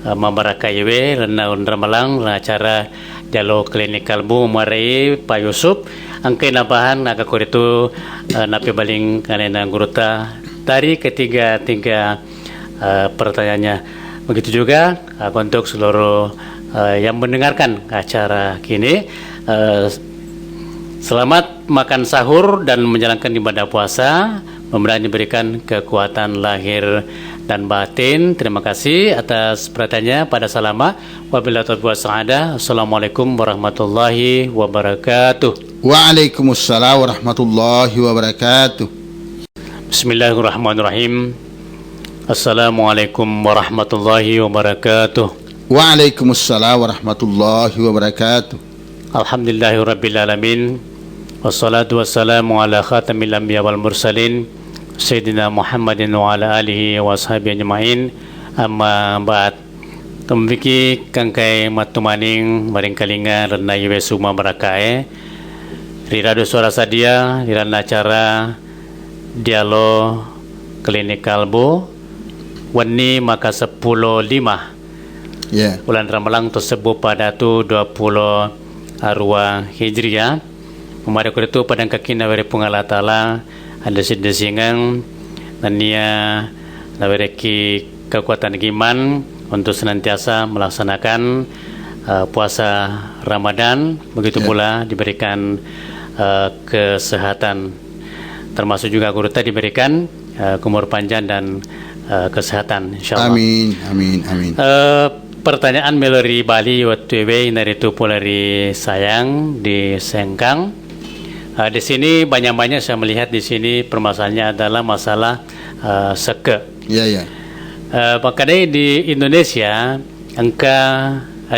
memberakahi Renaun Ramalang acara dialog klinikal bu marai Pak Yusuf angke nabahan naga kuritu napi baling kanena Gurta dari tiga pertanyaannya. Begitu juga untuk seluruh yang mendengarkan acara kini, selamat makan sahur dan menjalankan ibadah puasa. Mudah-mudahan diberikan kekuatan lahir dan batin. Terima kasih atas perhatiannya pada salama. Wabillahi taufiq wal Assalamualaikum warahmatullahi wabarakatuh. Waalaikumsalam warahmatullahi wabarakatuh. Bismillahirrahmanirrahim. Assalamualaikum warahmatullahi wabarakatuh. Waalaikumsalam warahmatullahi wabarakatuh. Alhamdulillahirabbil alamin. Wassalatu wassalamu ala khatamil anbiya wal mursalin Sayyidina Muhammadin wa ala alihi wa ashabihi ajma'in. Amma ba'd. Kembiki kangkai matumaning maring kalinga rena iwe suma barakae rirado suara sadia rirana acara dialog klinikal bu wani maka 10.5 Ya. bulan Ramalang tersebut pada tu 20 arwah hijriah. Kemarin itu padang kaki nawari pungala ta'ala ada sedesingan nania nawareki kekuatan iman untuk senantiasa melaksanakan puasa Ramadan. Begitu pula diberikan kesehatan, termasuk juga Gurta diberikan umur panjang dan kesehatan insyaallah. Amin, amin, amin. Pertanyaan melalui Bali waktu dari itu polari sayang di Sengkang. Di sini banyak-banyak saya melihat di sini permasalahannya adalah masalah seke. Ya, ya. Makanya di Indonesia angka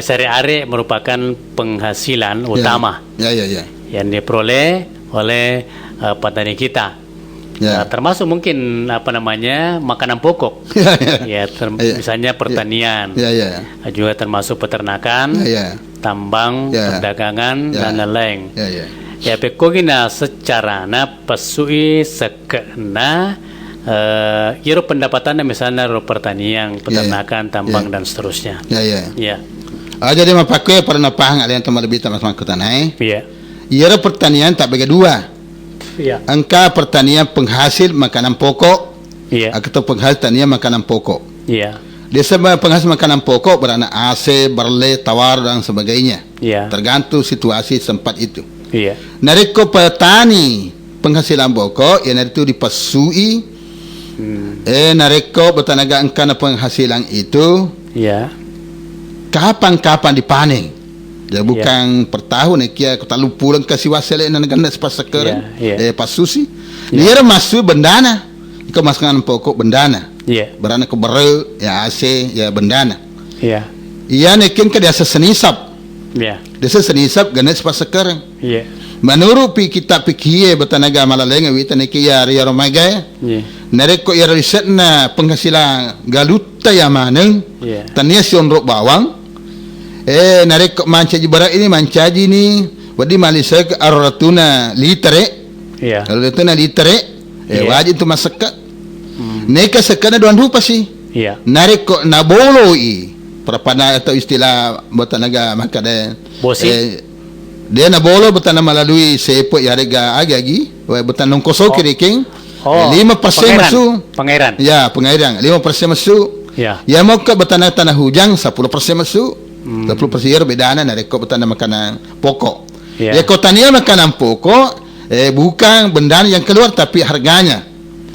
sehari-hari merupakan penghasilan utama Ya, ya, ya. yang diperoleh oleh petani kita. Ya. Termasuk mungkin makanan pokok. Ya, ya. Ya, misalnya pertanian. Ya, ya. Juga termasuk peternakan, Ya, ya. tambang, Ya. perdagangan Ya. dan lain-lain. Ya, ya. Ya pekogina secara pasui sekena iro pendapatannya misalnya pertanian, peternakan, tambang dan seterusnya. Ya, ya. Ya. Jadi mapakai pernah pahang alian teman lebih tamas mangkutanai. Iya. Ia pertanian tak bagi dua. Iya. Angka pertanian penghasil makanan pokok Iya. atau penghasil tanian makanan pokok. Iya. Desa penghasil makanan pokok beranak AC, berle, tawar dan sebagainya. Iya. Tergantung situasi tempat itu. Iya. Nariko petani penghasilan pokok yang itu dipasui. Nariko bertanaga angka penghasilan itu. Iya. Kapan-kapan dipanen. Jadi bukan per tahun kia kita pulang kasih wasile na negara sepas sekarang. Pasusi. Dia masuk bendana. Iko masukan pokok bendana. Iya. Berana ke bere ya AC ya bendana. Iya. Iya nekin ke desa senisap. Iya. Desa senisap ganes sepas sekarang. Iya. Menurut kita pikir bertanaga malalenga wita neki ya ria romaga. Iya. Nareko ya riset na penghasilan galuta ya maneng. Iya. Tania sionrok bawang. Nareko mancaji barak ini mancaji ni wadi malisak aratuna litere. Iya. Aratuna litere. Wajib tu masakat. Neka sekana doan rupa sih. Iya. Nareko naboloi. Perapana atau istilah bertanaga maka dia. Bosi. Dia nabolo bertanam melalui sepo ya harga agi. Bertanam kosong kiriking. 5% masuk. Pengairan. Ya, pengairan. 5% masuk. Ya. Ya mau ke bertanah tanah hujan 10% masuk. 30% ya bedana na rekod bertanam makanan pokok. Ya. Ya kau tania makanan pokok bukan benda yang keluar tapi harganya.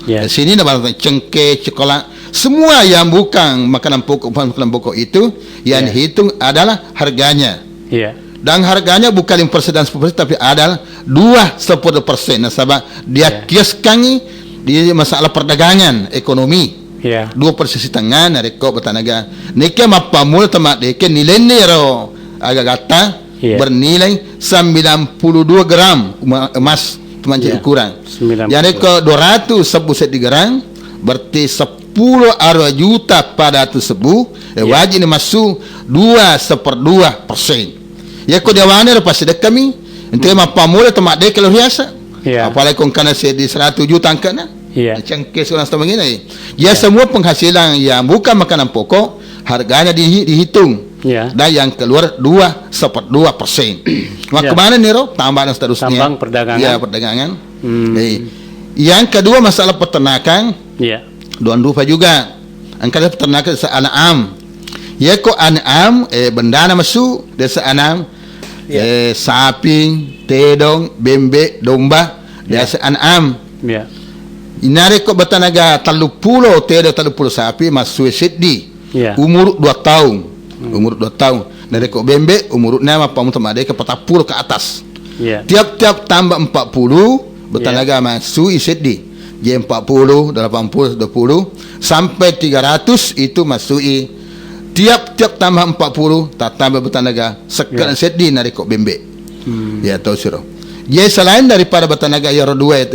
Ya. Di sini nama cengkeh, coklat, semua yang bukan makanan pokok itu yang dihitung adalah harganya. Ya. Dan harganya bukan 5% dan 10% tapi adalah 2-10%. Nasabah dia kiaskan di masalah perdagangan ekonomi. Ya. 2,5% na rekod bertanaga. Nike mapamul tamat deke nilai ro agak gata bernilai 92 gram emas teman ukuran. Yang rekod 200 sebu set 3 gram berarti 10 juta pada tu sebu wajib ni masuk 2/2%. Ya ko dia wana lepas sedek kami ente mapamul tamat deke lo biasa. Apalagi kong kana di 100 juta angkana. Cengkeh seorang setengah begini. Ya semua penghasilan yang bukan makanan pokok harganya dihitung. Dan yang keluar 2/2%. Maka mana nih Ro? Tambah dan seterusnya. Tambang perdagangan. Ya perdagangan. Yang kedua masalah peternakan. Doan rupa juga. Angkanya peternakan seanam. Ya ko anam benda nama masuk desa anam. Sapi, tedong, bembe, domba. Desa anam. Inare ko batanaga 30 tedong 30 sapi masuk seddi. Umur 2 tahun. Umur 2 tahun. Nare ko bembe umur nama pamu tamade ke 40 ke atas. Tiap-tiap tambah 40 batanaga masuk seddi. J 40, 80, 20 sampai 300 itu masuk tiap-tiap tambah 40 tak tambah batanaga sekarang seddi nare ko bembe. Ya tahu siro. Ya selain daripada batanaga ya dua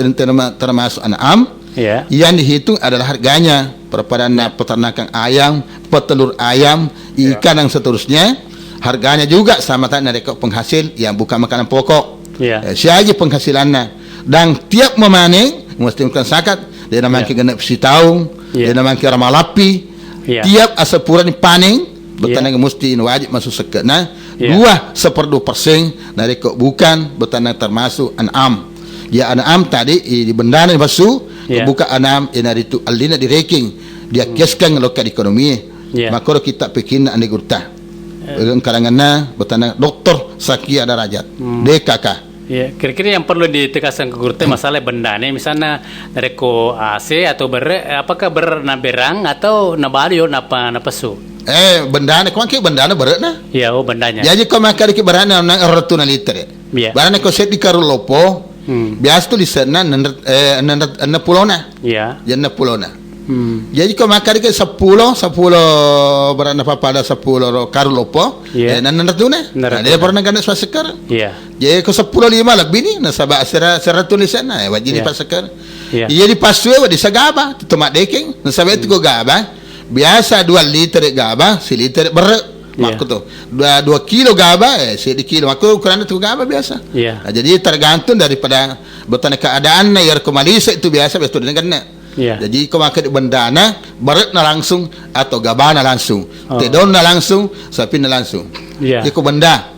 termasuk anam yang dihitung adalah harganya pada peternakan ayam, petelur ayam, ikan dan seterusnya. Harganya juga sama tak mereka penghasil yang bukan makanan pokok. Siapa penghasilannya dan tiap memanen mesti bukan zakat. Dia namanya genap sitau, dia namanya ramalapi. Tiap asapura ni panen bertanah mesti wajib masuk zakat. 2/2% dari bukan bertanah termasuk an'am. Ya an'am tadi di benda ni masuk buka anam inari tu alina di ranking dia kiaskan lokal ekonomi maka kita pekin ane gurta karanganna bertanah doktor Sakia Darajat DKK. Kira-kira yang perlu ditegaskan ke gurta masalah benda ni misalnya dari ko AC atau apakah bernaberang atau nabario napa su benda ni kau ke benda ni berat na bendanya jadi kau makan ke berana nang ratuna liter berana kau set di karulopo biasa tu di sana pulona. Jangan pulona. Jadi kau makan ke 10 berana pada 10 karulopo. Nanti tu na. Dia pernah kena swasakar. Jadi kau 10 5 lebih ni. Nasabah seratu di sana. Wajib di pasakar. Ia di pasue di sagaba. Tomat deking. Nasabah itu kau gaba. Biasa 2 liter gaba, 1 liter berat. Maku tu 2 kilo gaba sedikit kilo aku ukuran tu gaba biasa. Jadi tergantung daripada betana keadaan ya ke Malaysia itu biasa betul dengan kena. Jadi kau makan benda na berat na langsung atau gaba na langsung. Tedon na langsung, sapi na langsung. Jadi kau benda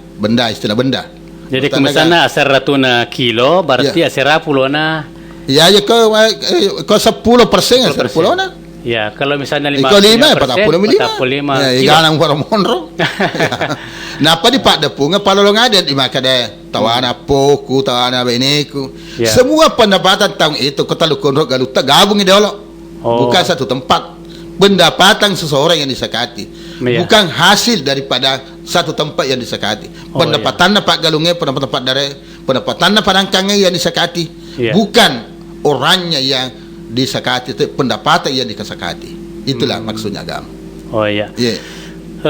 istilah benda. Jadi kemisana asar ratuna kilo berarti asar pulona. Ya kau 10% asar pulona. Ya, kalau misalnya 45 ya, ganang monro. Napa di Pak Depunga palolong ada di makada tawana poku tawana beneku. Semua pendapatan tahun itu kota Lukonro Galuta gabung di dolo. Bukan satu tempat. Pendapatan seseorang yang disakati. Bukan hasil daripada satu tempat yang disakati. Pendapatan Pak Galungnya pendapatan Padangkangnya yang disakati. Bukan orangnya yang disakati, itu pendapatan yang dikasakati. Itulah maksudnya agama.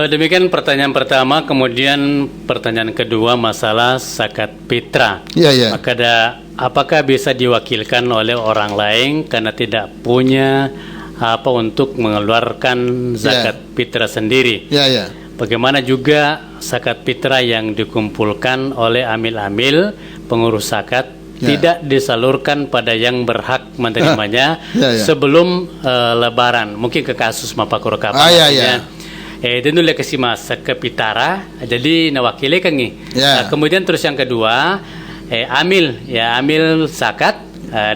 Demikian pertanyaan pertama. Kemudian pertanyaan kedua masalah zakat fitrah. Maka apakah bisa diwakilkan oleh orang lain karena tidak punya apa untuk mengeluarkan zakat fitrah sendiri? Bagaimana juga zakat fitrah yang dikumpulkan oleh amil-amil pengurus zakat tidak disalurkan pada yang berhak menerimanya sebelum lebaran. Mungkin ke kasus Mapakuro Kapal. Dulu kasih masa ke Pitara, jadi nawakili kan ni. Kemudian terus yang kedua, amil zakat,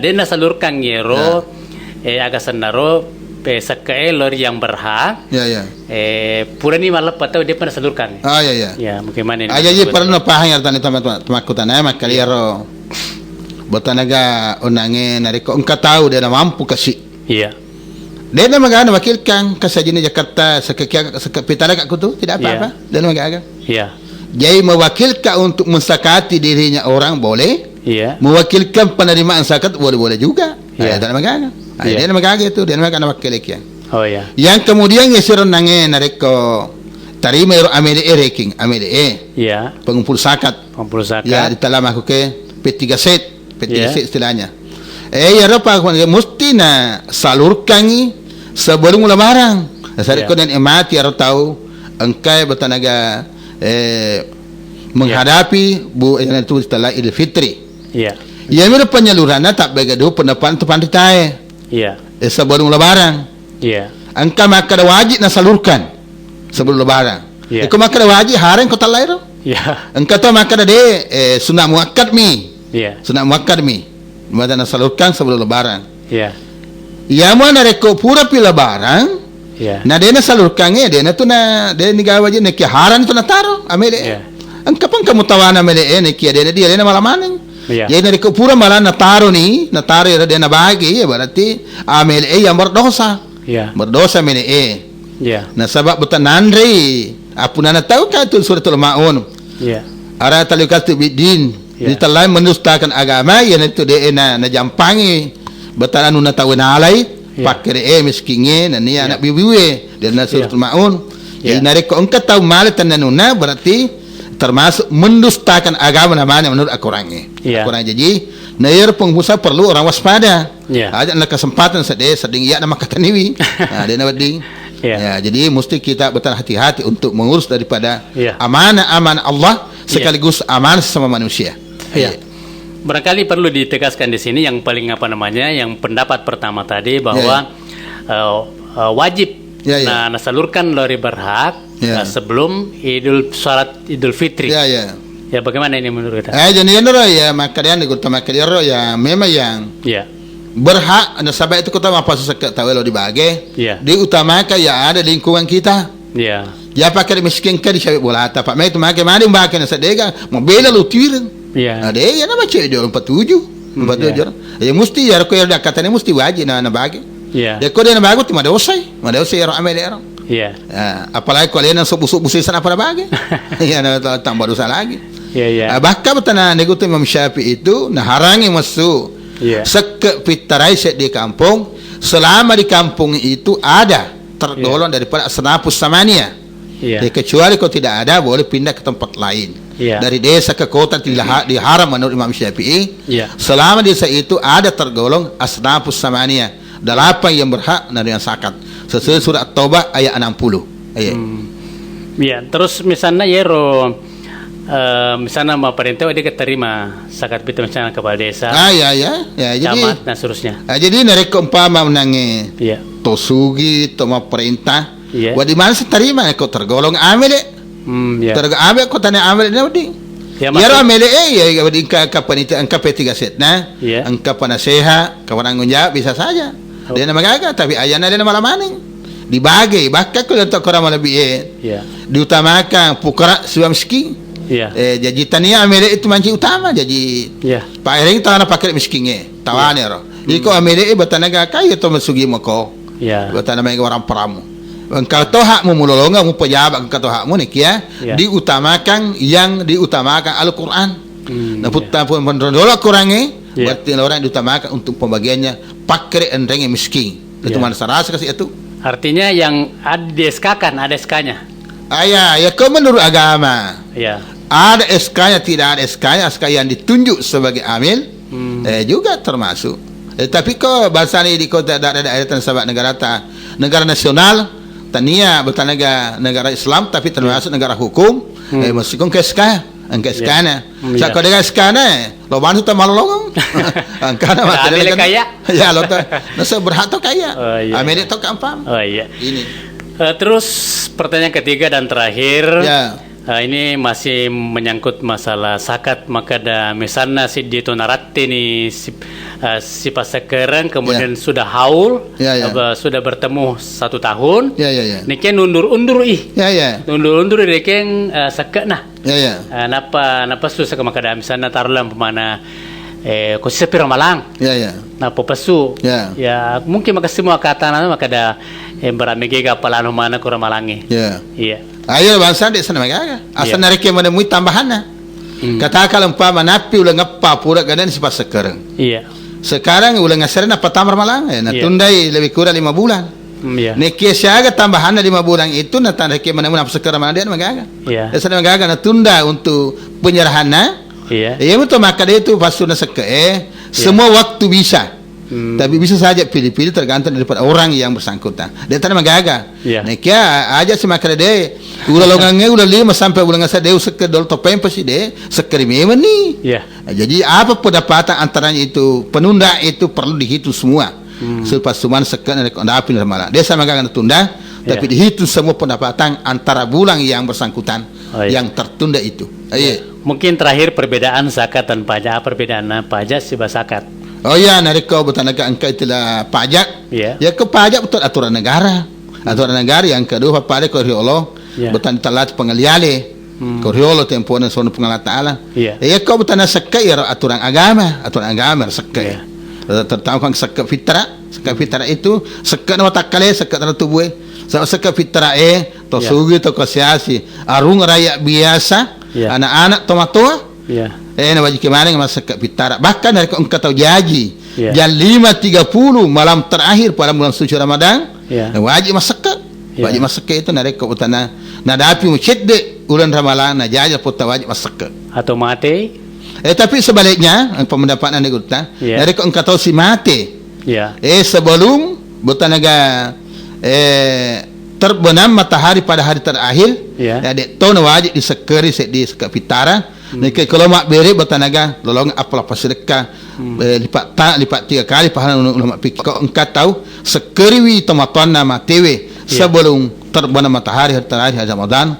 dia nasalurkan yero, agasan naro sakae lori yang berhak Ya ya. pura ni malap atau dia pernah salurkan. Ah ya ya. Ya, bagaimana ini? Jadi pernah pahang artan tamakutan makaliaro. Botanaga onange nariko engka tahu dia na mampu kasih. Iya. Dia na magana wakilkan kasajini Jakarta sakapitara aku tu tidak apa-apa. Dia na magaga. Iya. Jadi mewakilkan untuk mensakati dirinya orang boleh. Iya. Mewakilkan penerimaan zakat boleh-boleh juga. Iya. Dia na magaga. Iya. Dia na magaga itu, dia na magana wakilik ya. Oh ya. Yang kemudian ngeseron nange nariko tarima ero amele ranking amele Iya. pengumpul zakat. Pengumpul zakat. Ya ditalam aku ke P3 set Ya. istilahnya. Ya apa mesti na salurkan sebelum lebaran. Saya Ya. dan emati harus tahu engkai bertanaga menghadapi yang itu setelah Idul Fitri. Iya. Ya mere penyalurannya tak begitu pendapat tu pantai Iya. sebelum lebaran. Iya. Engkau maka wajib na salurkan sebelum lebaran. Ya. Engkau maka wajib hari kota lahir. Iya. Engkau tu maka de sunat muakkad mi. Iya. Sunat muakkad mi. Maka na salurkan sebelum lebaran. Iya. Ya mana reko pura pi lebaran. Iya. Na de na salurkan dia na tu na de ni gawa je neki haran tu na taro amele. Ya. Engkau pun kamu tawana amele neki dia na malamaning. Iya. Jadi dari pura malah na taro ni, na taro dia na bagi ya berarti amele yang berdosa. Iya. Berdosa amele Iya. na sabab butan nandri apuna na tahu ka tu suratul maun Iya. ara talikatu bidin Ya. di telah mendustakan agama yang itu de na jampangi butan anu na tahu na alai Ya. pakai miskinge na ni anak bibiwe dan na suratul maun Ya. jadi nareko engkau tahu mal tananuna berarti termasuk mendustakan agama namanya menurut akurannya. Ya. Akurang jadi nair pengusaha perlu orang waspada. Ya. Ada na kesempatan seding ya nama kataniwi. Dia na wading. Ya. Ya, jadi mesti kita betul hati-hati untuk mengurus daripada Ya. amanah Allah sekaligus amanah sama manusia. Ya. Barangkali perlu ditegaskan di sini yang paling yang pendapat pertama tadi bahwa wajib Ya, ya. nasalurkan lori berhak Ya. sebelum salat Idul Fitri. Ya, ya. Ya, bagaimana ini menurut kita? Jadi ya makanya kita makanya ya memang yang Ya. berhak nasabah itu kita apa sesak tahu lo dibagi. Ya. Diutamakan ya ada di lingkungan kita. Ya. Ya pakai miskin kan di bola apa mai tu makai mari makai na sadega mobil lu tirin. Ya. Ada ya nama cewek dia 47. 47. Ya mesti ya ko ya katanya mesti wajib na bagi. Ya. Dia ko dia na bago ti madosay ya amel ya. Ya. Apalagi kalau yang subuh-subuh apa bagi. Ya na tambah dosa lagi. Ya, ya. Bahkan betana nego tu Imam Syafi'i itu nah harangi masuk. Ya. Sekepitarai di kampung selama di kampung itu ada tergolong daripada asnafus samania. Ya. Kecuali kalau tidak ada boleh pindah ke tempat lain. Ya. Dari desa ke kota diharam menurut Imam Syafi'i. Ya. Selama desa itu ada tergolong asnafus samania. 8 yang berhak menerima zakat. Sesuai surat Taubah ayat 60. Ayat. Ya, terus misalnya misalnya mau perintah dia keterima zakat fitrah misalnya kepala desa, Ya jadi camat dan seterusnya. jadi nareko umpama menangi Iya. tosugi toma perintah. Iya. Wa di mana terima kau tergolong amele. Ya. Tergolong amele kau tanya amele na udi. Ya, Ya amele ya di ka panita angka P3 set na. Iya. Angka panaseha kawan jawab bisa saja. Dia nama gagal tapi ayana dia nama lamaning. Dibagi bahkan kalau untuk orang lebih Iya. diutamakan pukara suam miskin. Iya. Jadi tania amele itu manci utama jadi Iya. Pak Ering tahu pakai miskinnya tawane ro. Iko amele batanaga kaya to masugi mako. Iya. Batana may orang peramu. Engkau toh hakmu mulolonga mu pejabat engkau toh hakmu nih ya. Ya. Diutamakan yang diutamakan Al-Qur'an. Nah putar pun mendola kurangnya Ya. berarti orang diutamakan untuk pembagiannya pakai endreng miskin. Itu Ya. mana sarasa kasih itu. Artinya yang ada di SK kan ada SK-nya. Ya kau menurut agama. Ya. Ada SK-nya tidak ada SK-nya, SK yang ditunjuk sebagai amil juga termasuk. Tapi kok bahasa ini di kota daerah sahabat negara nasional, tania bertanaga negara Islam tapi termasuk negara hukum, meskipun ke SK, angka SK-nya. Saya dengan SK-nya, lo bantu tak malu logong. Angkana mata amil kaya. Ya lo tu, nasa berhak tu kaya. Oh, iya. Amil itu kampam. Oh iya. Ini. Terus pertanyaan ketiga dan terakhir. Ya. Ini masih menyangkut masalah zakat, maka da misalnya si dito narate ni si pas sekarang kemudian sudah haul, sudah bertemu 1 tahun, niken undur-undur undur-undur niken zakat nah. Napa susah ke maka da misalnya taruhlah pemana khususnya piramalang. Nah, popasu. Ya, mungkin maka semua kata nama maka da beramigega palano mana kurang malangi. Iya. Ayo bangsa dek sana magaga. Asa nareke menemui tambahannya. Katakan umpama napi ulang ngapa pura gadan si pas sekarang. Sekarang ulang ngasaran apa tamar malang? Na tundai lebih kurang 5 bulan. Neke siaga tambahannya 5 bulan itu na nareke menemui apa sekarang mana dia magaga. Sana magaga na tunda untuk penyerahannya. Iya betul maka dia itu pasuna semua waktu bisa. Tapi bisa saja pilih-pilih tergantung daripada orang yang bersangkutan. Dia tak magaga. Nekia aja semakin dia ulah longange ulah 5 sampai ulah ngasa dia sekedol topeng pasti dia sekerimi ni. Jadi apa pendapatan antaranya itu penunda itu perlu dihitung semua. Selepas cuman sekedar ada api malah. Dia sama magaga tunda tapi dihitung semua pendapatan antara bulan yang bersangkutan yang tertunda itu. Mungkin terakhir perbedaan zakat dan pajak, perbedaan pajak sih zakat. Oh ya, nariko betul negara angka itulah pajak. Ya ke pajak betul aturan negara. Aturan negara yang kedua pada korhiolo betul talat pengaliale. Korhiolo tempohnya sono pengalat taala. Ya kau betul nasekai aturan agama sekai. Terutama kan sekai fitra itu sekai nama takale sekai nama tubuh. Sekai fitra to sugi to kasiasi arung rakyat biasa, anak-anak tomatua. Na wajib kemarin masak pitara bahkan dari engkau tahu jaji jam 5.30 malam terakhir pada bulan suci Ramadan wajib masak itu narek ke utana nadapi mucedde ulan Ramadan na jaja pota wajib masak atau mate tapi sebaliknya pendapatan negara narek engkau tahu si mate sebelum butanaga terbenam matahari pada hari terakhir dek tahu wajib disekeri di sekapitara. Nek kalau mak beri batanaga lolong apa sedekah lipat 3 kali pahala ulama fikih kau engkau tahu sekeriwi tomatan nama tewe sebelum terbenam matahari terakhir hari Ramadan.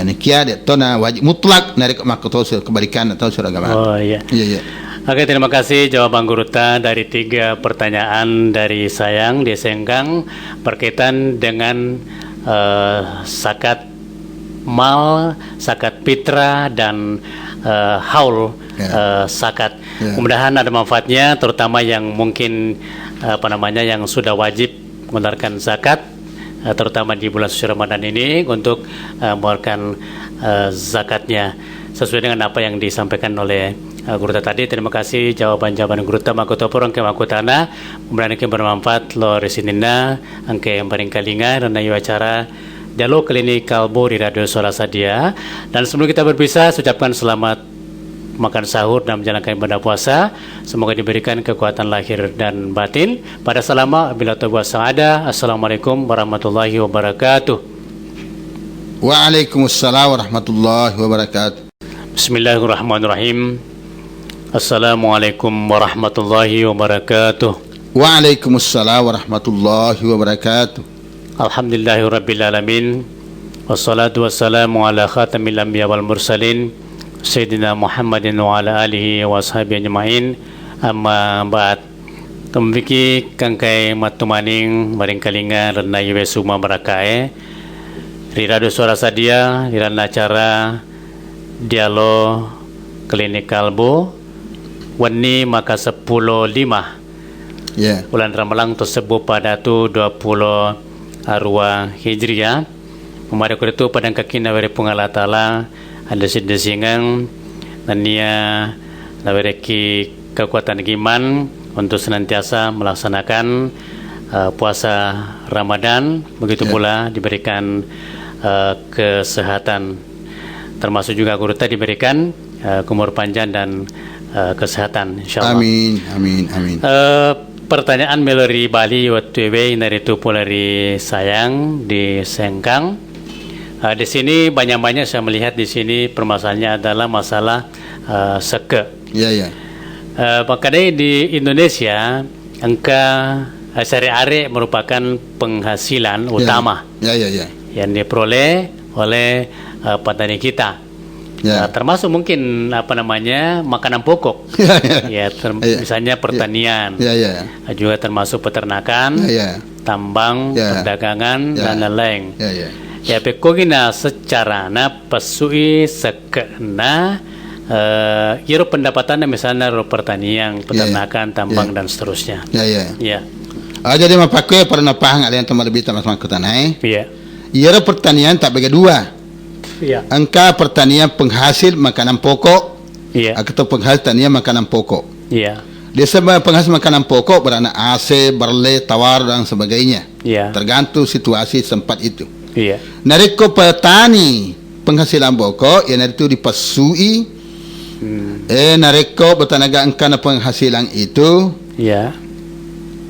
Nikia dek tona wajib mutlak narik mak tahu kebalikan atau surah agama. Oke, terima kasih jawaban Guruta dari 3 pertanyaan dari Sayang di Sengkang berkaitan dengan zakat mal, zakat fitrah dan haul zakat. Mudah-mudahan ada manfaatnya terutama yang mungkin yang sudah wajib mengeluarkan zakat terutama di bulan suci Ramadan ini untuk mengeluarkan zakatnya sesuai dengan apa yang disampaikan oleh Guruta tadi. Terima kasih jawaban-jawaban Guruta makoto porong ke makotana mudah-mudahan bermanfaat lo resinina angke yang paling kalinga dan ayo acara Dialog Klinik Kalbo di Radio Suara Sadia. Dan sebelum kita berpisah, ucapkan selamat makan sahur dan menjalankan ibadah puasa. Semoga diberikan kekuatan lahir dan batin. Pada selama bila tawwa sa'ada. Assalamualaikum warahmatullahi wabarakatuh. Waalaikumsalam warahmatullahi wabarakatuh. Bismillahirrahmanirrahim. Assalamualaikum warahmatullahi wabarakatuh. Waalaikumsalam warahmatullahi wabarakatuh. Alhamdulillahirrabbilalamin. Wassalatu wassalamu ala khatamil anbiya wal mursalin Sayyidina Muhammadin wa ala alihi wa ashabihi ajma'in. Amma ba'd. Kembiki kangkai matumaning maring kalinga rena yuwe suma barakae di Radio Suara Sadia di acara Dialog Klinik Kalbo wani maka 10.5 bulan Ramalan tersebut pada tu 20 arwah Hijriah. Memari itu padang kaki nawari pungala ta'ala ada sidesingan dan dia nawari kekuatan iman untuk senantiasa melaksanakan puasa Ramadan. Begitu pula diberikan kesehatan, termasuk juga Guruta diberikan umur panjang dan kesehatan insyaallah. Amin. Pertanyaan melalui Bali waktu dari itu dari Sayang di Sengkang. Di sini banyak saya melihat di sini permasalahannya adalah masalah seke. Makanya di Indonesia angka sehari-hari merupakan penghasilan utama yang diperoleh oleh petani kita. Ya. Termasuk mungkin makanan pokok. Ya, misalnya pertanian. Ya. Juga termasuk peternakan, tambang, perdagangan dan lain-lain. Ya, pekogina secara pasui sekena iro pendapatannya misalnya pertanian, peternakan, tambang dan seterusnya. Ya. Jadi mapakai pernah pahang alian teman lebih teman-teman kutanai. Iya. Iro pertanian tak bagi dua. Iya. Angka pertanian penghasil makanan pokok, atau penghasil tanian makanan pokok. Iya. Desa penghasil makanan pokok beranak AC, berle, tawar dan sebagainya. Iya. Tergantung situasi tempat itu. Iya. Nariko petani penghasilan pokok, itu dipasui. Nariko bertanaga angka penghasilan itu. Iya.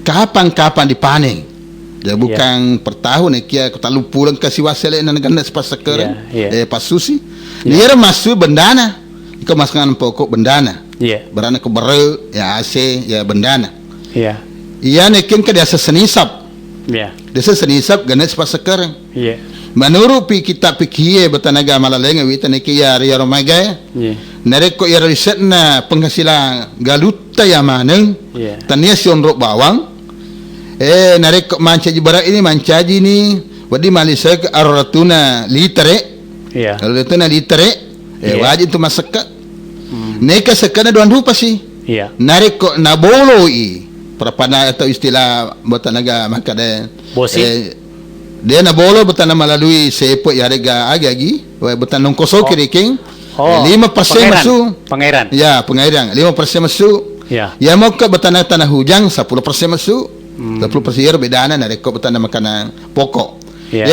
Kapan-kapan dipanen. Dia bukan per tahun kia kalau pulang kasih wasile nan ganna pas seker pasusi dia masuk bendana ke makanan pokok bendana berana ke bere AC bendana iya nekin ke dia senisap dia senisap ganna pas seker menurut kita pikir bertanaga malalenga wita neki ya romaga nareko ya risetna penghasilan galuta ya maneng tania sionrok bawang narek mancaji barak ini mancaji ni wadi malisa ke aratuna litere aratuna litere wajib tu masak neka sekana doan rupa sih narek ko naboloi perapana atau istilah botanaga makade bosi dia nabolo botana melalui sepo ya rega agagi botan nongkoso kiriking 5% masuk pengairan pengairan 5% masuk ya mau ke botana tanah hujan 10% masuk 10% bedana nareko betana makanan pokok.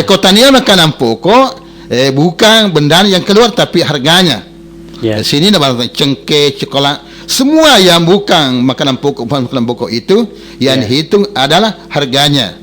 Kotania makanan pokok bukan benda yang keluar tapi harganya. Di sini nama cengkeh, coklat, semua yang bukan makanan pokok itu yang dihitung adalah harganya.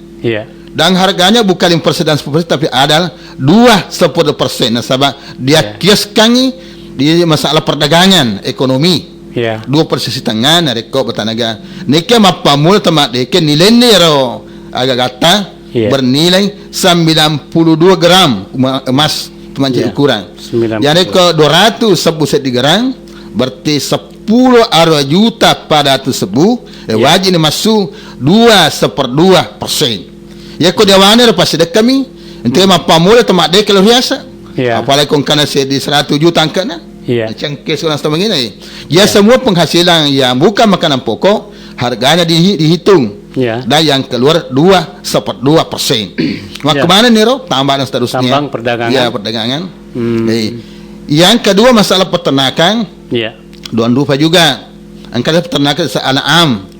Dan harganya bukan 5% dan 10% tapi adalah 2-10%. Nasabah dia kiaskan di masalah perdagangan ekonomi. 2% setengah nareko bertanaga neke mapamul temat deke nilai nero agak gata bernilai 92 gram emas teman ukuran jadi ke 200 sebu set gram berarti 10 juta pada tersebut wajib masuk 2/2%. Ya ko dewane lepas sedek kami ente mapamul temat deke luar biasa apalagi kon kana di 100 juta angkana cengkeh seorang setengah begini. Semua penghasilan yang bukan makanan pokok harganya dihitung dan yang keluar 2/2%. Maka mana nih tambah dan seterusnya. Tambang perdagangan. Perdagangan. Yang kedua masalah peternakan. Doan rupa juga. Angka peternakan desa anam.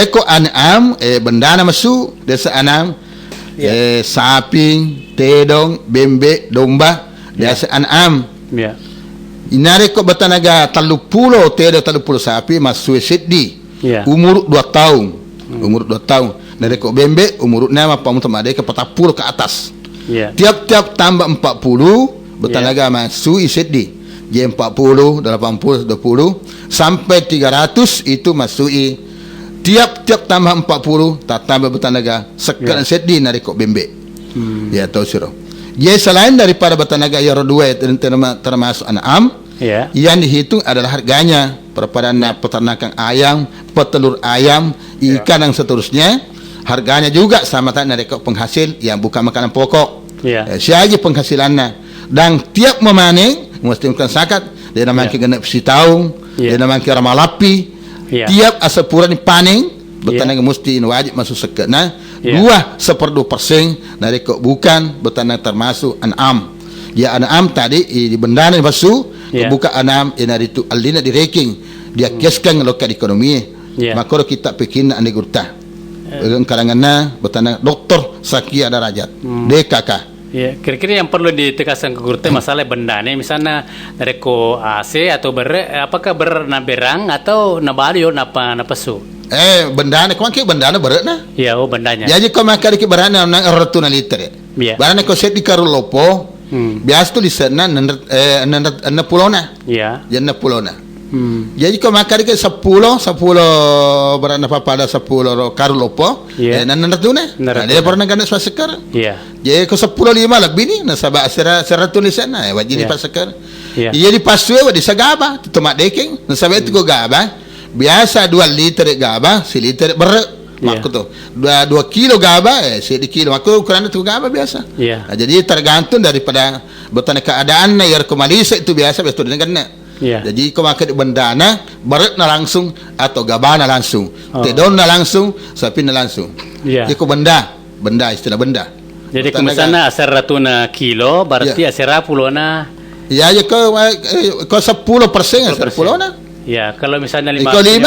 Ko anam bendana masuk desa anam. Sapi, tedong, bembe, domba desa anam. Inare ko batanaga 30 tedo 30 sapi masuk seddi umur 2 tahun umur 2 tahun nare ko bembe umur nama pamu temade ke 40 ke atas tiap-tiap tambah 40 batanaga masuk seddi je 40 80 20 sampai 300 itu masuk tiap-tiap tambah 40 tak tambah batanaga sekarang seddi nare ko bembe tahu siro. Selain daripada batanaga yaro 2 termasuk anam yang dihitung adalah harganya perpaduan peternakan ayam, petelur ayam, ikan dan seterusnya harganya juga sama tak nareko penghasil yang bukan makanan pokok siaga penghasilannya dan tiap memanen mesti bukan sakat dia namanya genep sitaung dia namanya ramalapi tiap asapura dipanen bertanaga mesti wajib masuk sekena 2/2% dari bukan bertanah termasuk anam. Anam tadi di bendana masuk buka anam dari itu alina di ranking dia kiaskan lokal ekonomi. Maka kita bikin ane gurta. Karanganna bertanah doktor Sakia Darajat. DKK. Kira-kira yang perlu ditegaskan ke gurta masalah bendana misalnya dari ko AC atau apakah bernaberang atau nabalio napa su? Bendana kau angkat bendana berat na? Bendanya. Jadi kau makan di bendana nang ratuna liter. Bendana kau set di karulopo. Biasa tu di sana nanda pulona. Jangan pulona. Jadi kau makan di 10 berana pada 10 karulopo. Nanda ratuna. Dia pernah gandas sekarang. Jadi ko 10 lebih ni nasaba sera tulisan na wajib dipasakkan. Yeah. Iya dipasue wa disagaba tomat deking nasaba itu ko gaba. Biasa 2 liter gaba, 1 liter berat. Maku tu 2 kilo gaba 1 kilo. Aku ukuran itu gaba biasa. Yeah. Nah, jadi tergantung daripada betul keadaan na yar ko malisa itu biasa betul dengan na. Yeah. Jadi ko makan benda na berat na langsung atau gaba na langsung. Tedon na langsung, sapi na langsung. Yeah. Jadi ko benda istilah benda. Jadi kemisana asar ratuna kilo berarti asar pulo na. Ya ko 10% asar pulo na. Ya, kalau misalnya 5 ya,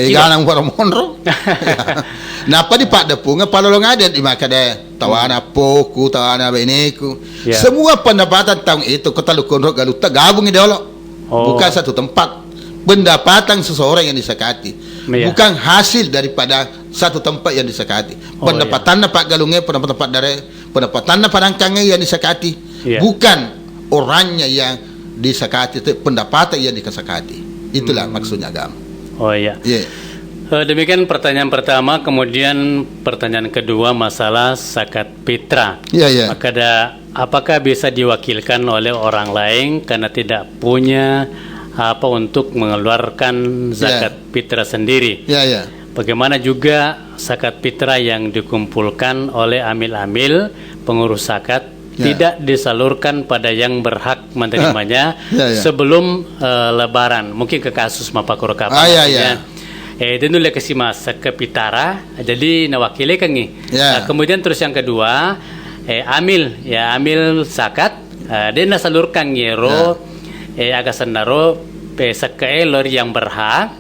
ganang para monro. Napa di pak depunga palolong ada di makada tawana poku tawana beneku. Ya. Semua pendapatan tahun itu kota Lukonro Galuta gabung di dolo. Bukan satu tempat. Pendapatan seseorang yang disakati. Ya. Bukan hasil daripada satu tempat yang disakati. Pendapatannya Pak Galungnya pendapatannya Padangkangnya yang disakati. Ya. Bukan orangnya yang disakati, itu pendapatan yang disakati. Itulah maksudnya agama. Oh iya. Yeah. Demikian pertanyaan pertama, kemudian pertanyaan kedua masalah zakat fitrah. Yeah, yeah. Maka apakah bisa diwakilkan oleh orang lain karena tidak punya apa untuk mengeluarkan zakat fitrah sendiri? Yeah, yeah. Bagaimana juga zakat fitrah yang dikumpulkan oleh amil-amil pengurus zakat tidak disalurkan pada yang berhak menerimanya sebelum lebaran. Mungkin ke kasus mapakuro kapan. Denu le kasi masak ke pitara, jadi nawakili kan ni. Kemudian terus yang kedua, amil zakat, dia nasalurkan ngero, agasan naro pesak ke lor yang berhak.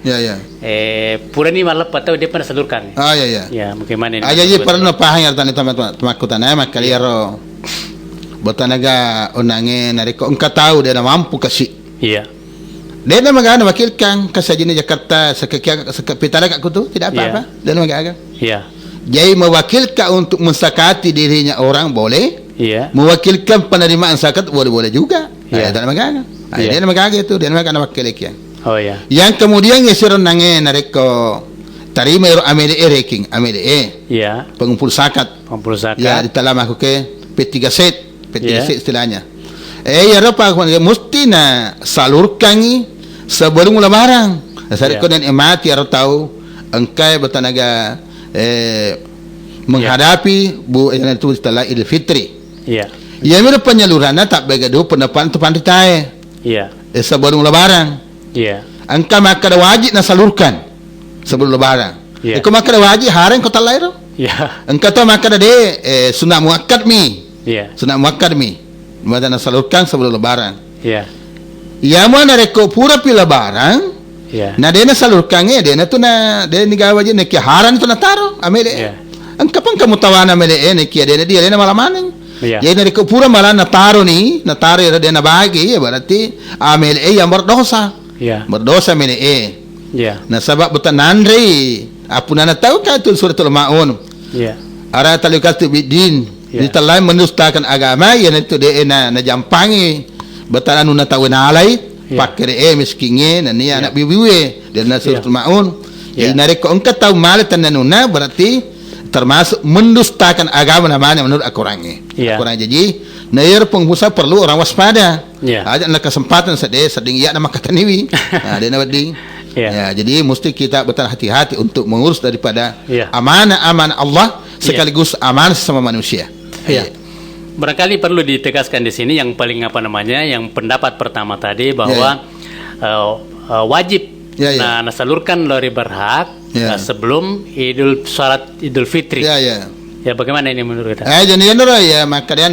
Pura ni malap atau dia pernah salurkan. Ya, bagaimana ini? Jadi pernah pahang yang teman-teman temakutan makaliaro. Botanaga unange nariko engkau tahu dia mampu kasih. Iya. Dia nama gana wakilkan kasajini Jakarta sekepitara aku tu tidak apa-apa. Dia nama gana. Iya. Jadi mewakilkan untuk mensakati dirinya orang boleh. Iya. Mewakilkan penerimaan zakat boleh juga. Iya. Dia nama gana. Dia nama gana itu. Dia nama gana wakilkan. Oh iya. Yang kemudian yesiron nange nariko tarima ero amede ranking amede. Iya. Pengumpul zakat. Pengumpul zakat. Ya di dalam aku ke P3 set. Istilahnya. Ya apa mesti na salurkan sebelum lebaran. Saya ko dan emati atau tahu engkai bertanaga menghadapi itu setelah Idul Fitri. Iya. Ya mere penyalurannya tak begadu pendapat tu pantai. Iya. Sebelum lebaran. Iya. Engkai maka wajib na salurkan sebelum lebaran. Iya. Ko maka wajib hareng kota lain. Iya. Engkai tu maka sunat muakkad mi. Iya. Sunat muakkad mi. Mana salurkan sebelum lebaran. Iya. Ya mana reko pura pi lebaran. Iya. Na dia salurkan dia tu na dia ni gawa je nak haran tu na taro amele. Iya. Angkapan kamu tawana amele ni kia dia na malaman. Iya. Jadi reko pura malah na taro ni, na taro dia na bagi ya berarti amele yang berdosa. Iya. Berdosa amele. Iya. Na sebab bukan nandri. Apuna na tahu ka tu suratul maun. Iya. Ara talikatu bidin. Di telah mendustakan agama yang itu dia na jampangi betul anu na tahu na alai pakai miskinnya nani anak bibiwe dan suratul maun. Jadi nareko engkau tahu mal tananuna berarti termasuk mendustakan agama namanya menurut Al-Qur'annya. Al-Qur'an jadi nair pengusaha perlu orang waspada. Ada nak kesempatan seding ya nama kata niwi. Dia nak ding. Ya, jadi mesti kita betul hati-hati untuk mengurus daripada amanah Allah sekaligus amanah sama manusia. Iya. Barangkali perlu ditegaskan di sini yang paling yang pendapat pertama tadi bahwa wajib nasalurkan lori berhak sebelum salat Idul Fitri. Ya bagaimana ini menurut kita? Jadi ya maka dia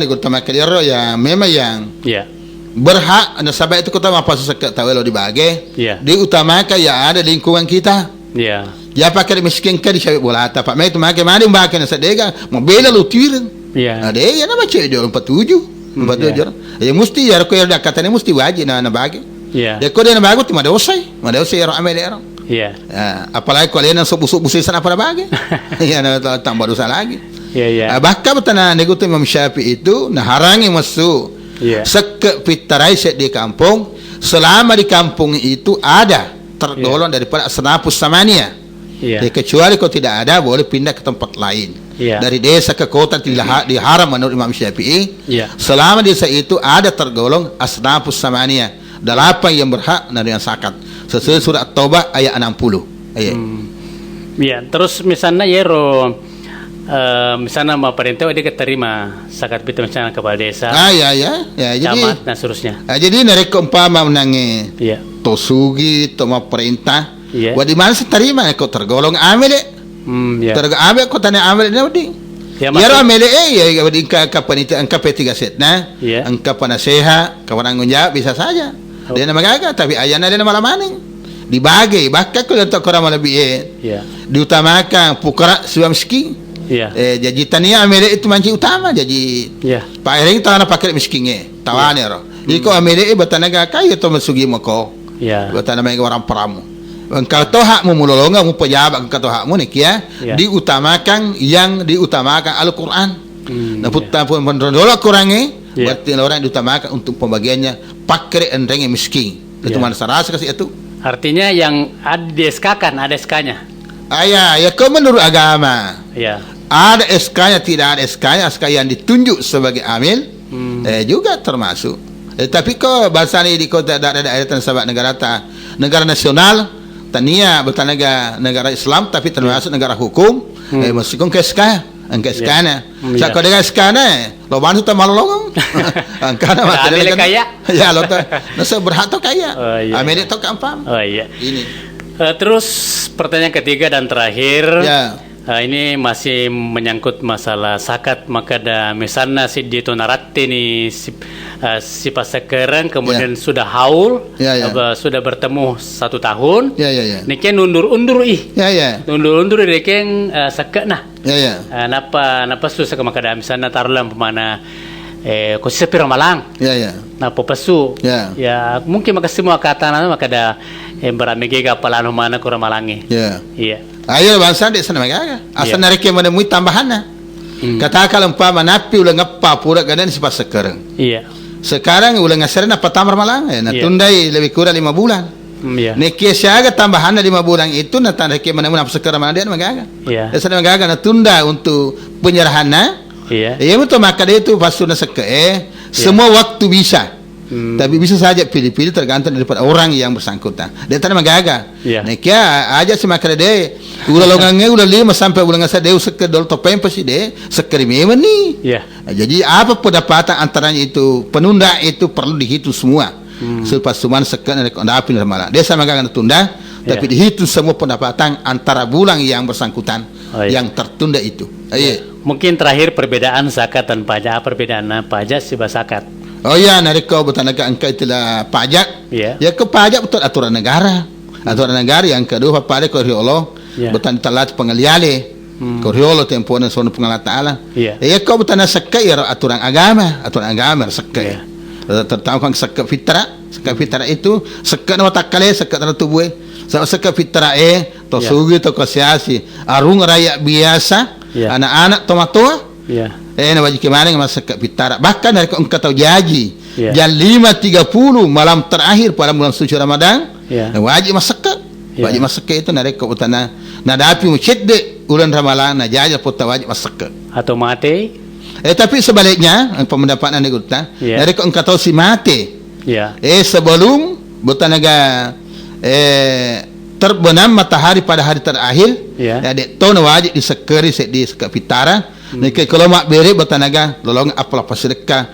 ya memang yang berhak nasabah itu kita apa sesak tahu lo dibagi. Diutamakan ya ada lingkungan kita. Ya pakai miskin kan di bola apa itu makai mana makai nasadega mobil lu tirin. Ada ya nama cewek dia 47. Ya mesti ya ko ya katanya mesti wajib na bagi. Ya ko dia na bago ti madosay ya amel ya. Apalagi kalau yang busuk-bususan apa bagi. Ya na tambah dosa lagi. Bahkan betana nego tu Imam Syafi'i itu naharangi masuk. Sek fitarai di kampung selama di kampung itu ada tergolong daripada senapus samania. Iya. Kecuali kalau tidak ada boleh pindah ke tempat lain. Iya. Dari desa ke kota diharam menurut Imam Syafi'i. Iya. Selama desa itu ada tergolong asnafus samaniyah, 8 yang berhak menerima zakat. Sesuai surat Taubah ayat 60. Iya. Ya, terus misalnya misalnya mau perintah dia keterima zakat fitrah misalnya kepala desa, Ya, jadi camat dan seterusnya. jadi mereka umpama menangi Iya. tosugi, toma perintah. Iya. Wa di mana terima kau tergolong amil. Ya. Amil kau tanya amil na di. Ya, Ya maksud- amil ya di ka panitia angka P3 set nah. Iya. Angka penasehat, kawan jawab bisa saja. Oh. Dia nama gaga tapi ayana dia nama maning. Dibagi bahkan kalau tak kurang lebih Iya. diutamakan pukara suam miskin. Iya. Jadi tania amil itu manci utama jadi Iya. Pak Ering tahu pakai miskinnya, tawane ro. Jadi kau ambil batanaga kaya tu masugi mako. Iya. Batanaga mereka orang peramu. Engkau tahu hakmu mulolonga mu pejabat engkau tahu hakmu nih ya. Ya. Diutamakan yang diutamakan Al-Quran. Nah ya. putar pun mendola kurangnya. Ya. Berarti orang yang diutamakan untuk pembagiannya pakai endrengnya miskin. Itu Ya. mana serasa kasih itu. Artinya yang ada di SK kan ada SK-nya. Ya kau menurut agama. Iya. Ada SK-nya, tidak ada SK-nya, SK yang ditunjuk sebagai amil, juga termasuk. Tapi kok bahasa ini di kota daerah sahabat negara nasional, tania bertanaga negara Islam, tapi termasuk negara hukum, meskipun ke SK, angka SK-nya. Saya kau dengan SK-nya, lo bantu tak malu logong, angka nama Amil kaya. Ya lo tak, nasa berhak tu kaya, Oh, iya. amil itu kampam. Oh iya. Ini, Terus pertanyaan ketiga dan terakhir. ya, Ini masih menyangkut masalah zakat, maka ada misalnya si Dito Naratti nih si pas sekarang kemudian sudah haul, Ya. sudah bertemu 1 tahun, ya, niken undur-undur ya, undur-undur niken zakat nah, ya. napa susah ke maka ada misalnya taruhlah pemana khususnya Piramalang, Ya. nah pepesu, Ya. ya mungkin maka semua kata maka ada beramege gapalan mana kurang malangi, Ya. iya. Ayo bangsa di sana magaga. Asal Iya. narik yang menemui tambahannya. Katakan umpama napi ulang apa pura gadan si pas sekarang. Iya. Sekarang ulang ngasarin apa tamar malang. Nah Iya. tundai lebih kurang 5 bulan. Iya. Neki siaga tambahannya 5 bulan itu nata narik yang menemui apa sekarang mana dia magaga. Iya. Di sana magaga na tunda untuk penyerahannya. Iya. Ya betul maka dia itu pasuna seke semua waktu bisa. Tapi bisa saja pilih-pilih tergantung daripada orang yang bersangkutan. Dia tadi magaga. Iya. Nek ya aja semakna de. Ulah longange ulah 5 sampai ulah ngasa deu sekedol topeng pasti de sekerime ni. Iya. Nah, jadi apa pendapatan antaranya itu penunda itu perlu dihitung semua. Selepas cuman sekian rekomendasi malah. Dia sama magaga tunda tapi dihitung semua pendapatan antara bulan yang bersangkutan yang tertunda itu. Iya. Mungkin terakhir perbedaan zakat dan pajak. Perbedaan pajak sih zakat. Oh ya, nari kau bertanaga angka itulah pajak. Iya. Ya ke pajak betul aturan negara. Aturan negara yang kedua pada korhiolo. Iya. Betan talat pengaliale. Korhiolo tempohnya sono pengalat taala. Iya. Ya kau bertanah sekai ya aturan agama. Aturan agama sekai. Iya. Terutama kan sekai fitrah. Sekai fitrah itu sekai nama takale sekai nama tubuh. Sama sekai fitrah tosugi to kasiasi. Arung rakyat biasa. Iya. Anak-anak tomatua. Iya. Na wajib kemarin masa ke pitara. Bahkan dari engkau tahu jaji Ya. jam 5.30 malam terakhir pada bulan suci Ramadan. Ya. Wajib masak. Ya. Wajib masak itu dari kau utana. Nadapi masjid de bulan Ramadan na jaja pota wajib masak. Atau mati. Tapi sebaliknya pendapatan negara Ya. dari kau engkau tahu si mati. Ya. Sebelum butanaga terbenam matahari pada hari terakhir. Ya. Dek tahu na wajib disekeri di sekapitara. Nek kalau mak beri bertanaga lolong apa sedekah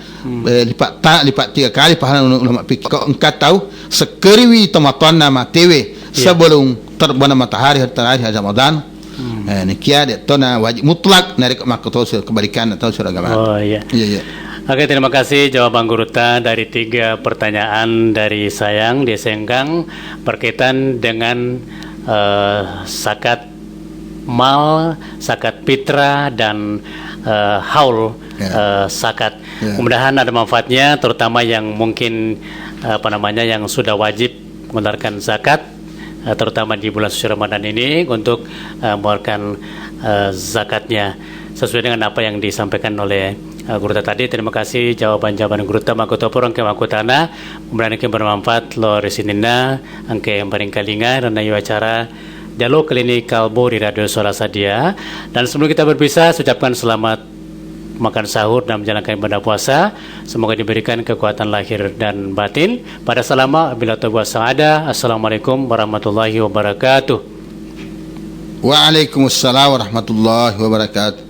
lipat 3 kali pahala ulama pikir kau engkau tahu sekeriwi tomatan nama tewe sebelum terbenam matahari hari terakhir hari Ramadan. Nikia de tona wajib mutlak narik mak tahu kebalikan atau surah agama. Oh iya. Iya. Oke, terima kasih jawaban Guruta dari 3 pertanyaan dari Sayang di Sengkang berkaitan dengan zakat mal, zakat fitrah dan haul zakat. Mudah-mudahan ada manfaatnya, terutama yang mungkin yang sudah wajib mengeluarkan zakat, terutama di bulan suci Ramadan ini untuk mengeluarkan zakatnya sesuai dengan apa yang disampaikan oleh Guruta tadi. Terima kasih jawaban-jawaban Guruta makoto porong ke makotana. Mudah-mudahan bermanfaat lo resinina angke yang paling kalinga dan acara Dialog kali ini Kalbo di Radio Suara Sadia. Dan sebelum kita berpisah, saya ucapkan selamat makan sahur dan menjalankan ibadah puasa. Semoga diberikan kekuatan lahir dan batin. Pada selama bila taubat sa'ada. Assalamualaikum warahmatullahi wabarakatuh. Waalaikumsalam warahmatullahi wabarakatuh.